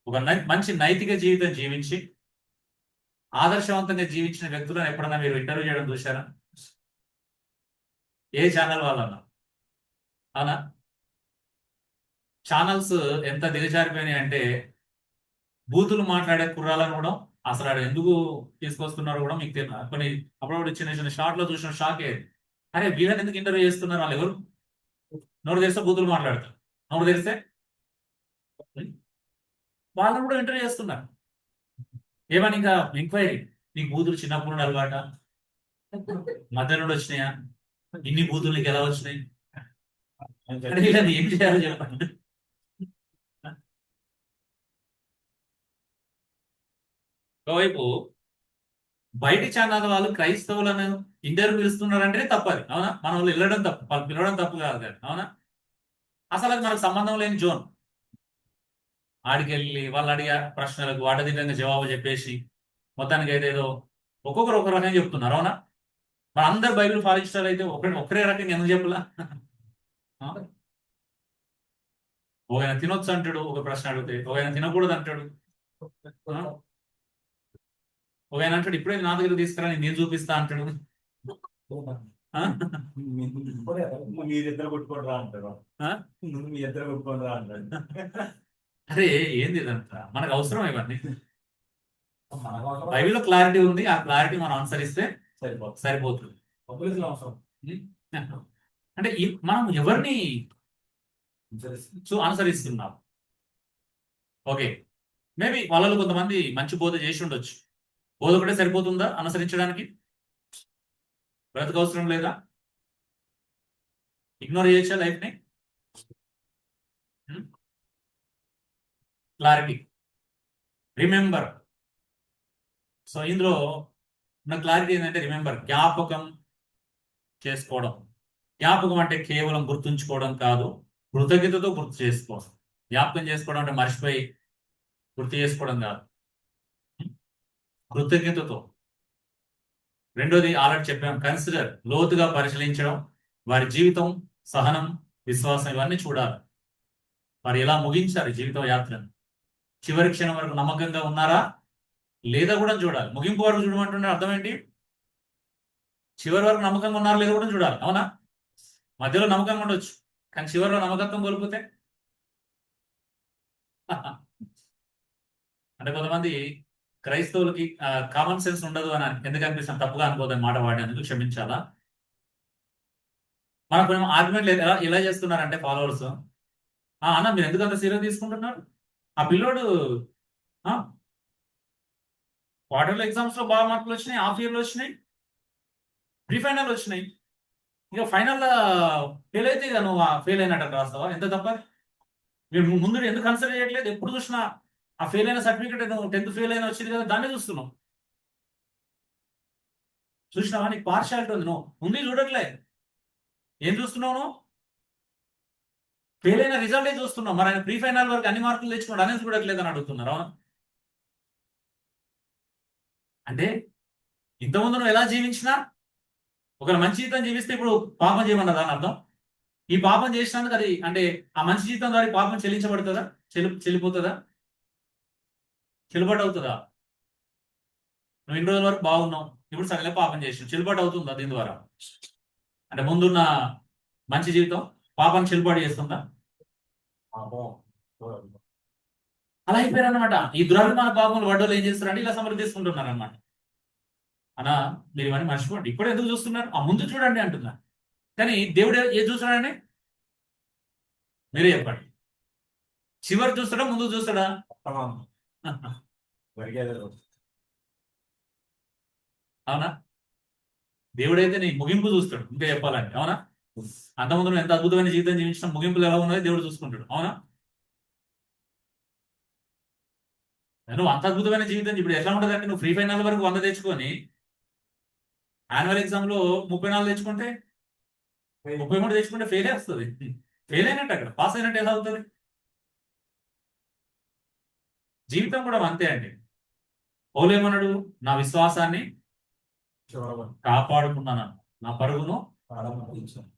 ఒక మంచి నైతిక జీవితం జీవించి ఆదర్శవంతంగా జీవించిన వ్యక్తులను ఎప్పుడన్నా మీరు ఇంటర్వ్యూ చేయడం చూశారా? ఏ ఛానల్ వాళ్ళన్నా? అవునా? ఛానల్స్ ఎంత దిగజారిపోయినాయి అంటే, బూతులు మాట్లాడే కుర్రాలను కూడా అసలు ఆడు ఎందుకు తీసుకొస్తున్నారు కూడా మీకు తెలియదు. కొన్ని అప్పుడప్పుడు చిన్న చిన్న షార్ట్ లో చూసిన షాక్ అయ్యేది. అరే వీళ్ళని ఎందుకు ఇంటర్వ్యూ చేస్తున్నారు? వాళ్ళు ఎవరు? నోరు తెరిస్తే బూతులు మాట్లాడతారు, నోరు తెరిస్తే వాళ్ళని కూడా ఇంటర్వ్యూ చేస్తున్నారు. ఏమని? ఇంకా ఎంక్వైరీ, నీకు బూతులు చిన్నప్పుడు నుండి అలవాట, మధ్య నుండి వచ్చినాయా, ఇన్ని బూతులు నీకు ఎలా వచ్చినాయి అంటే వీళ్ళని ఏం చేయాలో చెప్పండి. ఒకవైపు బయటి ఛానల్ వాళ్ళు క్రైస్తవులను ఇంటర్వ్యూ పిలుస్తున్నారంటే తప్పది. అవునా? మన వాళ్ళు వెళ్ళడం తప్పు, వాళ్ళు పిలవడం తప్పు కాదు కదా. అవునా? అసలు అది మనకు సంబంధం లేని జోన్. ఆడికెళ్ళి వాళ్ళు అడిగే ప్రశ్నలకు అడ్డదిడ్డంగా జవాబు చెప్పేసి మొత్తానికి అయితే ఏదో ఒక్కొక్కరు ఒక రకంగా చెప్తున్నారు. అవునా? మన అందరు బైబిల్ ఫాలోయిస్టర్ అయితే ఒకరే రకంగా ఎందుకు చెప్పలా? ఒక ఆయన తినొచ్చు అంటాడు, ఒక ప్రశ్న అడిగితే ఒక ఆయన తినకూడదు అంటాడు. ఒక ఆయన అంటాడు ఇప్పుడే నా దగ్గర తీసుకురా, నేను చూపిస్తా అంటాడు. మీరిద్దరు కొట్టుకోండిరా అంటారు, మీ ఇద్దరు కొట్టుకోండిరా అంటాడు. అరే ఏంది ఇదంతా? మనకు అవసరం ఇవన్నీ? బైబిల్లో క్లారిటీ ఉంది, ఆ క్లారిటీ మనం అనుసరిస్తే సరిపోతుంది. అవసరం అంటే మనం ఎవరిని అనుసరిస్తున్నాం? ఓకే, మేబీ వాళ్ళలో కొంతమంది మంచి బోధ చేసి ఉండొచ్చు. బోధ కూడా సరిపోతుందా అనుసరించడానికి? బ్రతక అవసరం లేదా? ఇగ్నోర్ చేయొచ్చా లైఫ్ని? Clarity, remember. సో ఇందులో ఉన్న క్లారిటీ ఏంటంటే రిమెంబర్, జ్ఞాపకం చేసుకోవడం. జ్ఞాపకం అంటే కేవలం గుర్తుంచుకోవడం కాదు, కృతజ్ఞతతో గుర్తు చేసుకోవడం. జ్ఞాపకం చేసుకోవడం అంటే మర్చిపోయి గుర్తు చేసుకోవడం కాదు, కృతజ్ఞతతో. రెండోది ఆల్రెడీ చెప్పాం, కన్సిడర్, లోతుగా పరిశీలించడం. వారి జీవితం, సహనం, విశ్వాసం ఇవన్నీ చూడాలి. వారు ఎలా ముగించారు జీవిత యాత్రను, చివరి క్షణం వరకు నమ్మకంగా ఉన్నారా లేదా కూడా చూడాలి. ముగింపు వరకు చూడమంటున్న అర్థం ఏంటి? చివరి వరకు నమ్మకంగా ఉన్నారా లేదా కూడా చూడాలి. అవునా? మధ్యలో నమ్మకంగా ఉండొచ్చు, కానీ చివరిలో నమ్మకత్వం కోల్పోతే అంటే కొంతమంది క్రైస్తవులకి కామన్ సెన్స్ ఉండదు అని ఎందుకు అనిపిస్తాను, తప్పుగా అనుకోదని మాట వాడేందుకు క్షమించాలా. మనకు కొంచెం ఆర్గ్యుమెంట్ లేదు. ఎలా చేస్తున్నారంటే ఫాలోవర్స్, అన్న మీరు ఎందుకు అంత సీరియస్ తీసుకుంటున్నారు? ఆ పిల్లోడు క్వార్టర్లీ ఎగ్జామ్స్ లో బాగా మార్కులు వచ్చినాయి, హాఫ్ ఇయర్ లో వచ్చినాయి, ప్రీ ఫైనల్ వచ్చినాయి. ఇక ఫైనల్ ఫెయిల్ అయితే ఇక నువ్వు ఫెయిల్ అయినట్టు రాస్తావా? ఎంత తప్ప. మీరు ముందు ఎందుకు కన్సిడర్ చేయట్లేదు? ఎప్పుడు చూసినా ఆ ఫెయిల్ అయిన సర్టిఫికేట్, నువ్వు 10th ఫెయిల్ అయిన వచ్చింది కదా, దాన్ని చూస్తున్నావు. చూసినావా? నీకు పార్షాలిటీ ఉంది, నువ్వు ముందు చూడట్లే. ఏం చూస్తున్నావు నువ్వు? ఫెయిల్ అయిన రిజల్టే చూస్తున్నావు. మరి ఆయన ప్రీ ఫైనల్ వరకు అన్ని మార్కులు తెచ్చుకున్నాడు అనేది చూడట్లేదు అని అడుగుతున్నారు. అంటే ఇంతకుముందు నువ్వు ఎలా జీవించినా, ఒకవేళ మంచి జీవితం జీవిస్తే ఇప్పుడు పాపం చేయమన్నదా అని అర్థం? ఈ పాపం చేసినందుకు అది అంటే ఆ మంచి జీవితం ద్వారా ఈ పాపం చెల్లించబడుతుందా? చెల్లిపోతుందా? చెల్లుబాటు అవుతుందా? నువ్వు ఇన్ని రోజుల వరకు బాగున్నావు, ఇప్పుడు సడన్గా పాపం చేసినావు, చెల్లుబాటు అవుతుందా దీని ద్వారా? అంటే ముందున్న మంచి జీవితం పాపాన్ని చెల్లుబాటు చేస్తుందా? అలా అయిపోయారు అనమాట. ఈ దురాభిమాన పాపములు వడ్డోలు ఏం చేస్తారంటే ఇలా సమర్థిస్తుంటున్నారు అనమాట. అనా మీరు ఇవన్నీ మర్చిపోండి. ఇప్పుడు ఎందుకు చూస్తున్నారు? ఆ ముందు చూడండి అంటున్నా. కానీ దేవుడు ఏది చూస్తాడండి? మీరే చెప్పండి. చివరి చూస్తాడా, ముందు చూస్తాడా? అవునా? దేవుడైతే నీ ముగింపు చూస్తాడు, ఇంకా చెప్పాలంటే. అవునా? అంతకుముందు నువ్వు ఎంత అద్భుతమైన జీవితం జీవించిన ముగింపులు ఎలా ఉన్నది దేవుడు చూసుకుంటాడు. అవునా? నువ్వు అంత అద్భుతమైన జీవితం ఇప్పుడు ఎట్లా ఉంటుందంటే, నువ్వు ఫ్రీ ఫైనల్ వరకు 100 తెచ్చుకొని యాన్యువల్ ఎగ్జామ్ లో 34 తెచ్చుకుంటే, 33 తెచ్చుకుంటే ఫెయిల్ వస్తుంది. ఫెయిల్ అయినట్టు, అక్కడ పాస్ అయినట్టు ఎలా అవుతుంది? జీవితం కూడా అంతే అండి. పౌలు ఏమన్నాడు? నా విశ్వాసాన్ని కాపాడుకున్నాను, నా పరుగును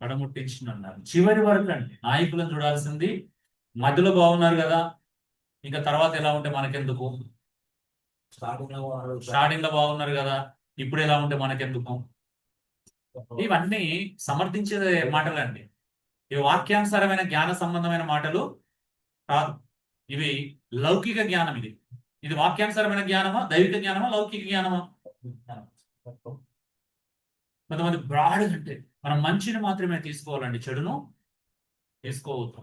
కడముట్టించున్నాను. చివరి వరకు అండి. నాయకులను చూడాల్సింది మధ్యలో బాగున్నారు కదా, ఇంకా తర్వాత ఎలా ఉంటే మనకెందుకు? స్టార్టింగ్ లో బాగున్నారు కదా, ఇప్పుడు ఎలా ఉంటే మనకెందుకు? ఇవన్నీ సమర్థించే మాటలండి. ఇవి వాక్యానుసారమైన జ్ఞాన సంబంధమైన మాటలు కాదు. ఇవి లౌకిక జ్ఞానం. ఇది వాక్యానుసారమైన జ్ఞానమా, దైవిక జ్ఞానమా, లౌకిక జ్ఞానమా? కొంతమంది బ్రాడ్ అంటే మనం మంచిని మాత్రమే తీసుకోవాలండి, చెడును తీసుకోవద్దు.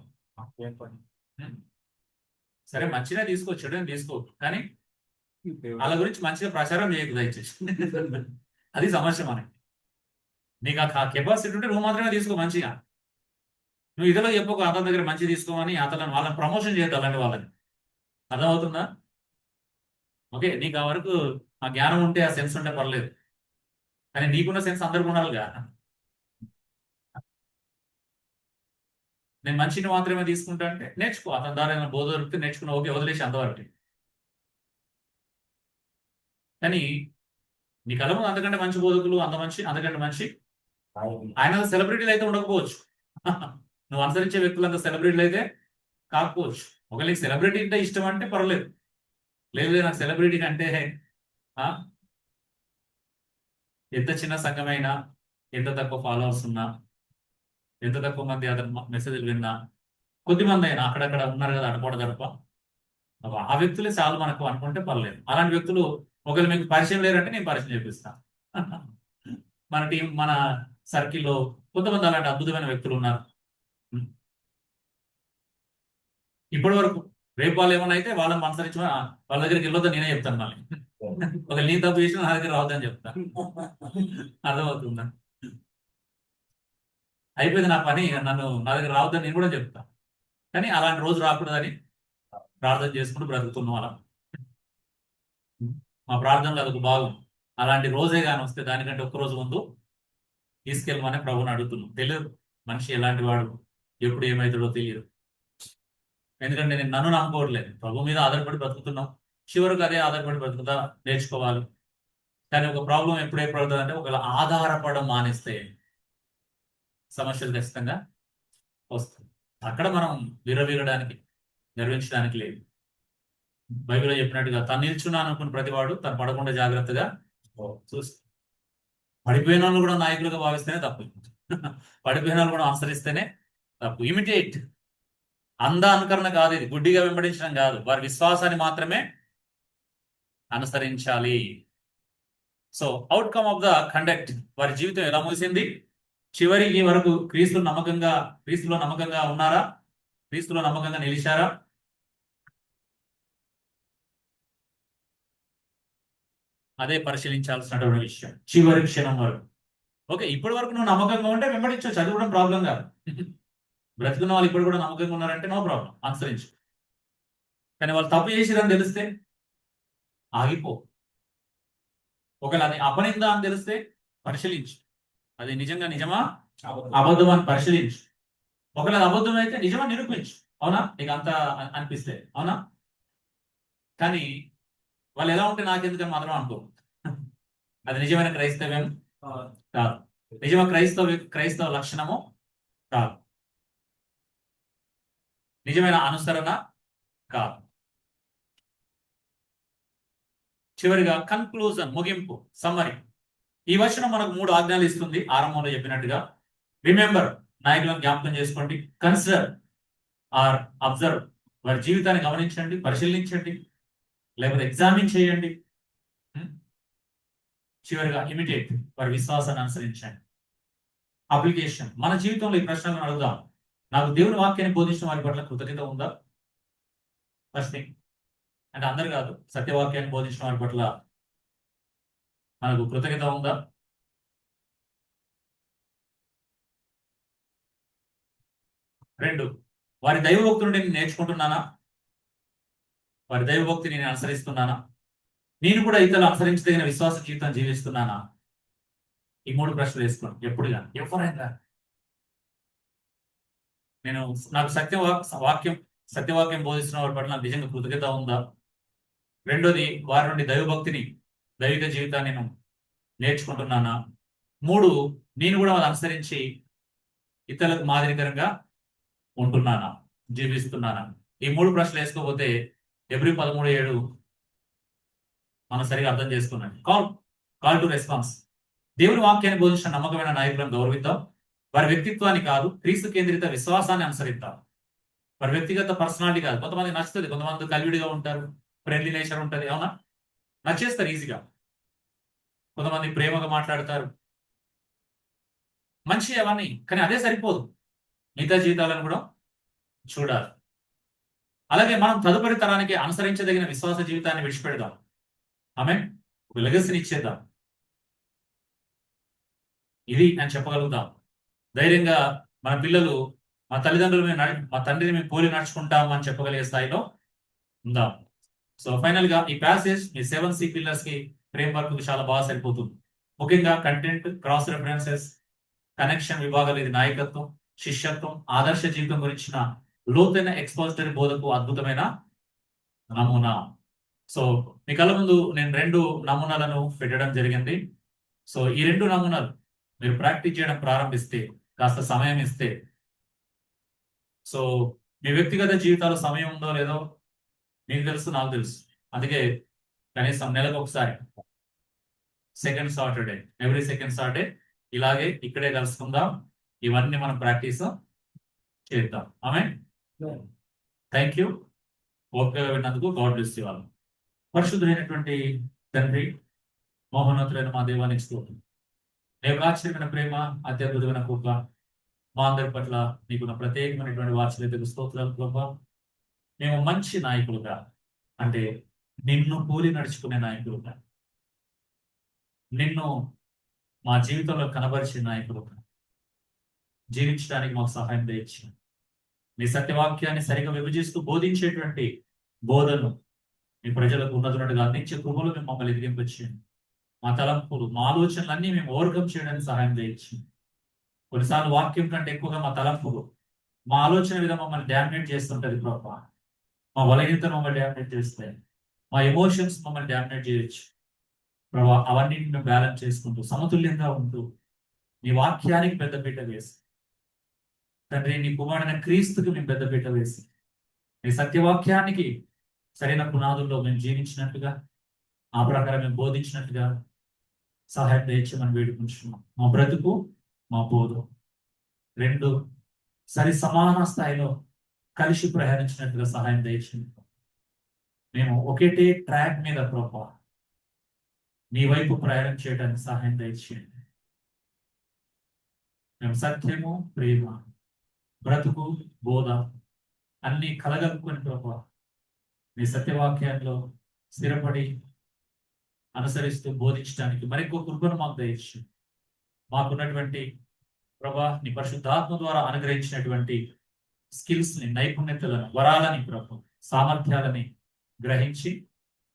సరే, మంచినే తీసుకో, చెడుని తీసుకోవద్దు, కానీ వాళ్ళ గురించి మంచిగా ప్రచారం చేయకు దయచేసి. అది సమస్య మనకి. నీకు ఆ కెపాసిటీ ఉంటే నువ్వు మాత్రమే తీసుకో మంచిగా. నువ్వు ఇదిలో చెప్పకు అతని దగ్గర మంచి తీసుకోమని, అతను వాళ్ళని ప్రమోషన్ చేయద్దు అలాంటి వాళ్ళని. అర్థమవుతుందా? ఓకే, నీకు ఆ వరకు ఆ జ్ఞానం ఉంటే, ఆ సెన్స్ ఉంటే పర్లేదు, కానీ నీకున్న సెన్స్ అందరికి ఉండాలిగా. నేను మంచిని మాత్రమే తీసుకుంటా అంటే నేర్చుకో, అతని ద్వారా ఏమైనా బోధ దొరికితే నేర్చుకున్నా, ఓకే, వదిలేసి అంతవరకు. కానీ నీ కళ్ళ ముందు అంతకంటే మంచి బోధకులు, అంతకంటే మంచి ఆయన సెలబ్రిటీలు అయితే ఉండకపోవచ్చు. నువ్వు అనుసరించే వ్యక్తులు అంత సెలబ్రిటీలు అయితే కాకపోవచ్చు. ఒకవేళ నీకు సెలబ్రిటీ అంటే ఇష్టం అంటే పర్లేదు. లేదు నాకు సెలబ్రిటీ అంటే ఎంత చిన్న సంఘమైనా, ఎంత తక్కువ ఫాలోవర్స్ ఉన్నా, ఎంత తక్కువ మంది అతను మెసేజ్లు విన్నా, కొద్దిమంది అయినా అక్కడక్కడ ఉన్నారు కదా అడపడ గడప, ఆ వ్యక్తులే చాలు మనకు అనుకుంటే పర్లేదు. అలాంటి వ్యక్తులు ఒకవేళ మీకు పరిచయం లేరంటే నేను పరిచయం చేపిస్తాను. మన టీం, మన సర్కిల్లో కొంతమంది అలాంటి అద్భుతమైన వ్యక్తులు ఉన్నారు. ఇప్పటి వరకు రేపు వాళ్ళు ఏమన్నా అయితే వాళ్ళని అనుసరించి వాళ్ళ దగ్గరికి వెళ్ళొద్దని నేనే చెప్తాను. మళ్ళీ ఒక నీ తప్పు చేసిన నా దగ్గర రావద్దని చెప్తాను. అర్థమవుతుందా? అయిపోయింది నా పని, నా దగ్గర రావద్దని నేను కూడా చెప్తాను. కానీ అలాంటి రోజు రాకూడదని ప్రార్థన చేసుకుంటూ బ్రతుకుతున్నాం. అలా మా ప్రార్థనలు అదొక భాగం. అలాంటి రోజే కానీ వస్తే దానికంటే ఒక్కరోజు ముందు తీసుకెళ్ళమని ప్రభుని అడుగుతున్నాం. తెలియదు మనిషి ఎలాంటి వాడు, ఎప్పుడు ఏమవుతాడో తెలియదు. ఎందుకంటే నేను నన్ను నమ్ముకోవట్లేదు, ప్రభు మీద ఆధారపడి బ్రతుకుతున్నాం. చివరికి అదే ఆధారపడి బ్రతుకుతా నేర్చుకోవాలి. కానీ ఒక ప్రాబ్లం ఎప్పుడు ఏర్పడుతుంది అంటే, ఒకవేళ ఆధారపడడం మానేస్తే సమస్యలు ఖచ్చితంగా వస్తాయి. అక్కడ మనం విరవీగడానికి, గర్వించడానికి లేదు. బైబిల్లో చెప్పినట్టుగా తను నిల్చున్నాను అనుకున్న ప్రతివాడు తను పడకుండా జాగ్రత్తగా చూసి, పడిపోయిన వాళ్ళు కూడా నాయకులుగా భావిస్తేనే తప్పు. పడిపోయిన వాళ్ళు కూడా అనుసరిస్తేనే తప్పు. ఇమిటేట్, అంద అనుకరణ కాదు ఇది, గుడ్డిగా వెంబడించడం కాదు. వారి విశ్వాసాన్ని మాత్రమే అనుసరించాలి. So outcome of the conduct, వారి జీవితం ఎలా ముగిసింది? చివరికి వరకు క్రీస్తులో నమ్మకంగా ఉన్నారా? క్రీస్తులో నమ్మకంగా నిలిచారా? అదే పరిశీలించాల్సినటువంటి విషయం చివరి క్షణం వరకు. ఓకే, ఇప్పటి వరకు నువ్వు నమ్మకంగా ఉంటే వెంబడించవచ్చు, అది కూడా ప్రాబ్లం కాదు. బ్రతుకున్న వాళ్ళు ఇప్పుడు కూడా నమ్మకంగా ఉన్నారంటే నో ప్రాబ్లం, అనుసరించు. కానీ వాళ్ళు తప్పు చేసిరని తెలిస్తే ఆగిపో. ఒకవేళ అది అపనింద అని తెలిస్తే పరిశీలించు, అది నిజంగా నిజమా అబద్ధం అని పరిశీలించు. ఒకవేళ అది అబద్ధం అయితే నిజమా నిరూపించు. అవునా, నీకు అంత అనిపిస్తే అవునా. కానీ వాళ్ళు ఎలా ఉంటే నాకెందుకని మాత్రం అనుకో, అది నిజమైన క్రైస్తవ్యం కాదు, నిజమైన క్రైస్తవ లక్షణము కాదు, నిజమైన అనుసరణ కాదు. చివరిగా కన్క్లూజన్, ముగింపు, సమ్మరీ. ఈ వచనం మనకు 3 ఆజ్ఞలు ఇస్తుంది. ఆరంభంలో చెప్పినట్టుగా రిమెంబర్, నాయకులను జ్ఞాపకం చేసుకోండి. కన్సిడర్ ఆర్ అబ్జర్వ్, వారి జీవితాన్ని గమనించండి, పరిశీలించండి, లేకపోతే ఎగ్జామిన్ చేయండి. చివరిగా ఇమిటేట్, వారి విశ్వాసాన్ని అనుసరించండి. అప్లికేషన్, మన జీవితంలో ఈ ప్రశ్నలను అడుగుదాం. నాకు దేవుని వాక్యాన్ని బోధించిన వారి పట్ల కృతజ్ఞత ఉందా? First thing. అంటే అందరు కాదు, సత్యవాక్యాన్ని బోధించిన వారి పట్ల మనకు కృతజ్ఞత ఉందా? రెండు, వారి దైవభక్తి నుండి నేను నేర్చుకుంటున్నానా? వారి దైవభక్తి నేను అనుసరిస్తున్నానా? నేను కూడా ఇతరులు అనుసరించదగిన విశ్వాస జీవితం జీవిస్తున్నానా? ఈ 3 ప్రశ్నలు వేసుకోండి ఎప్పుడు కానీ, ఎవరైనా. నేను నాకు సత్యవాక్యం బోధిస్తున్న వారి పట్ల నాకు నిజంగా కృతజ్ఞత ఉందా? రెండోది, వారి నుండి దైవిక జీవితాన్ని నేను నేర్చుకుంటున్నానా? 3, నేను కూడా వాళ్ళు అనుసరించి ఇతరులకు మాదిరికరంగా ఉంటున్నానా, జీవిస్తున్నానా? ఈ 3 ప్రశ్నలు వేసుకోకపోతే Hebrews 13:7 మనం సరిగా అర్థం చేసుకున్నాం. Call to response. దేవుని వాక్యాన్ని బోధించిన నమ్మకమైన నాయకులను గౌరవిద్దాం. వారి వ్యక్తిత్వాన్ని కాదు, క్రీస్తు కేంద్రిత విశ్వాసాన్ని అనుసరిద్దాం. వారి వ్యక్తిగత పర్సనాలిటీ కాదు. కొంతమంది నచ్చుతుంది, కొంతమంది కలివిడిగా ఉంటారు, ఫ్రెండ్లీ నేచర్ ఉంటుంది, అవునా, నచ్చేస్తారు ఈజీగా. కొంతమంది ప్రేమగా మాట్లాడతారు, మంచి అవన్నీ. కానీ అదే సరిపోదు, మిగతా జీవితాలను కూడా చూడాలి. అలాగే మనం తదుపరి తరానికి అనుసరించదగిన విశ్వాస జీవితాన్ని విడిచిపెడదాం. ఆమేన్. ఒక లెగసీని ఇచ్చేద్దాం. ఇది నేను చెప్పగలుగుతాం. ధైర్యంగా మన పిల్లలు మా తండ్రిని మేము పోలి నడుచుకుంటాం అని చెప్పగలిగే స్థాయిలో ఉందాం. సో ఫైనల్ గా ఈ ప్యాసేజ్ మీ 7C పిల్లర్స్ కి ఫ్రేమ్ వర్క్ చాలా బాగా సరిపోతుంది. ముఖ్యంగా కంటెంట్, క్రాస్ రెఫరెన్సెస్, కనెక్షన్ విభాగాలు, ఇది నాయకత్వం, శిష్యత్వం, ఆదర్శ జీవితం గురించిన లోతైన ఎక్స్పోజిటరీ బోధకు అద్భుతమైన నమూనా. సో మీ కళ్ళ ముందు నేను 2 నమూనాలను పెట్టడం జరిగింది. సో ఈ 2 నమూనాలు మీరు ప్రాక్టీస్ చేయడం ప్రారంభిస్తే, కాస్త సమయం ఇస్తే, సో మీ వ్యక్తిగత జీవితాల్లో సమయం ఉందో లేదో మీకు తెలుసు, నాకు తెలుసు. అందుకే కనీసం నెలకు ఒకసారి ఎవ్రీ సెకండ్ సాటర్డే ఇలాగే ఇక్కడే కలుసుకుందాం. ఇవన్నీ మనం ప్రాక్టీస్ చేద్దాం. ఆమె థ్యాంక్ యూ. ఓపికగా విన్నందుకు గాడ్ బ్లెస్ యు ఆల్. పరిశుద్ధులైనటువంటి తండ్రి, మహోన్నతులైన మా దేవానికి స్తోత్రం. నీకు ఆశ్చర్యమైన ప్రేమ, అత్యద్భుతమైన కృప మా అందరి పట్ల నీకున్న ప్రత్యేకమైనటువంటి వాత్సల్యతకు స్తోత్రాలు ప్రభా. మేము మంచి నాయకులుగా, అంటే నిన్ను పోలి నడుచుకునే నాయకులుగా, నిన్ను మా జీవితంలో కనబరిచే నాయకులుగా జీవించడానికి మాకు సహాయం దయచి, నీ సత్యవాక్యాన్ని సరిగా విభజిస్తూ బోధించేటువంటి బోధను మీ ప్రజలకు ఉన్నతున్నట్టుగా అందించే కృపలు మేము మమ్మల్ని ఎదిగింపచేయండి. మా తలంపులు, మా ఆలోచనలన్నీ మేము ఓవర్కమ్ చేయడానికి సహాయం చేయొచ్చు. కొన్నిసార్లు వాక్యం కంటే ఎక్కువగా మా తలంపులు, మా ఆలోచన విధం మమ్మల్ని డామినేట్ చేస్తుంటది ప్రభా. మా బలహీనతను మమ్మల్ని డామినేట్ చేస్తాయి, మా ఎమోషన్స్ మమ్మల్ని డామినేట్ చేయొచ్చు ప్రభా. అవన్నింటిని మేము బ్యాలెన్స్ చేసుకుంటూ సమతుల్యంగా ఉంటూ నీ వాక్యానికి పెద్దపీట వేసి, తండ్రి నీ కుమారుడైన క్రీస్తుకి మేము పెద్దపీట వేసి, నీ సత్యవాక్యానికి సరైన పునాదుల్లో మేము జీవించినట్టుగా, ఆ ప్రకారం మేము బోధించినట్టుగా సహాయం దయచేయమని వేడుకుంటున్నాం. మా బ్రతుకు, మా బోధ 2 సరి సమాన స్థాయిలో కలిసి ప్రయాణించినట్టుగా సహాయం దయచేయండి. మేము ఒకటే ట్రాక్ మీద ప్రభా నీ వైపు ప్రయాణం చేయడానికి సహాయం దయచేయండి. మేము సత్యము, ప్రేమ, బ్రతుకు, బోధ అన్ని కలగలుపుకొని ప్రభా నీ సత్యవాక్యాల్లో స్థిరపడి అనుసరిస్తూ బోధించడానికి మరెక్కువ కృపను మాకు దయచు. మాకున్నటువంటి ప్రభా నీ పరిశుద్ధాత్మ ద్వారా అనుగ్రహించినటువంటి స్కిల్స్ ని, నైపుణ్యతలను, వరాలని ప్రభు, సామర్థ్యాలని గ్రహించి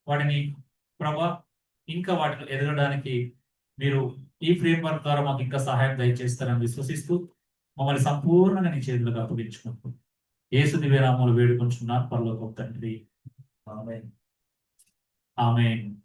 వాటిని ప్రభా ఇంకా వాటిని ఎదగడానికి మీరు ఈ ఫ్రేమ్ వర్క్ ద్వారా మాకు ఇంకా సహాయం దయచేస్తారని విశ్వసిస్తూ మమ్మల్ని సంపూర్ణంగా నీ చేతులకు అప్పగించుకుంటూ యేసు దివ్య నామములో వేడుకొంచున్నాను పరలోకపు తండ్రి. ఆమేన్.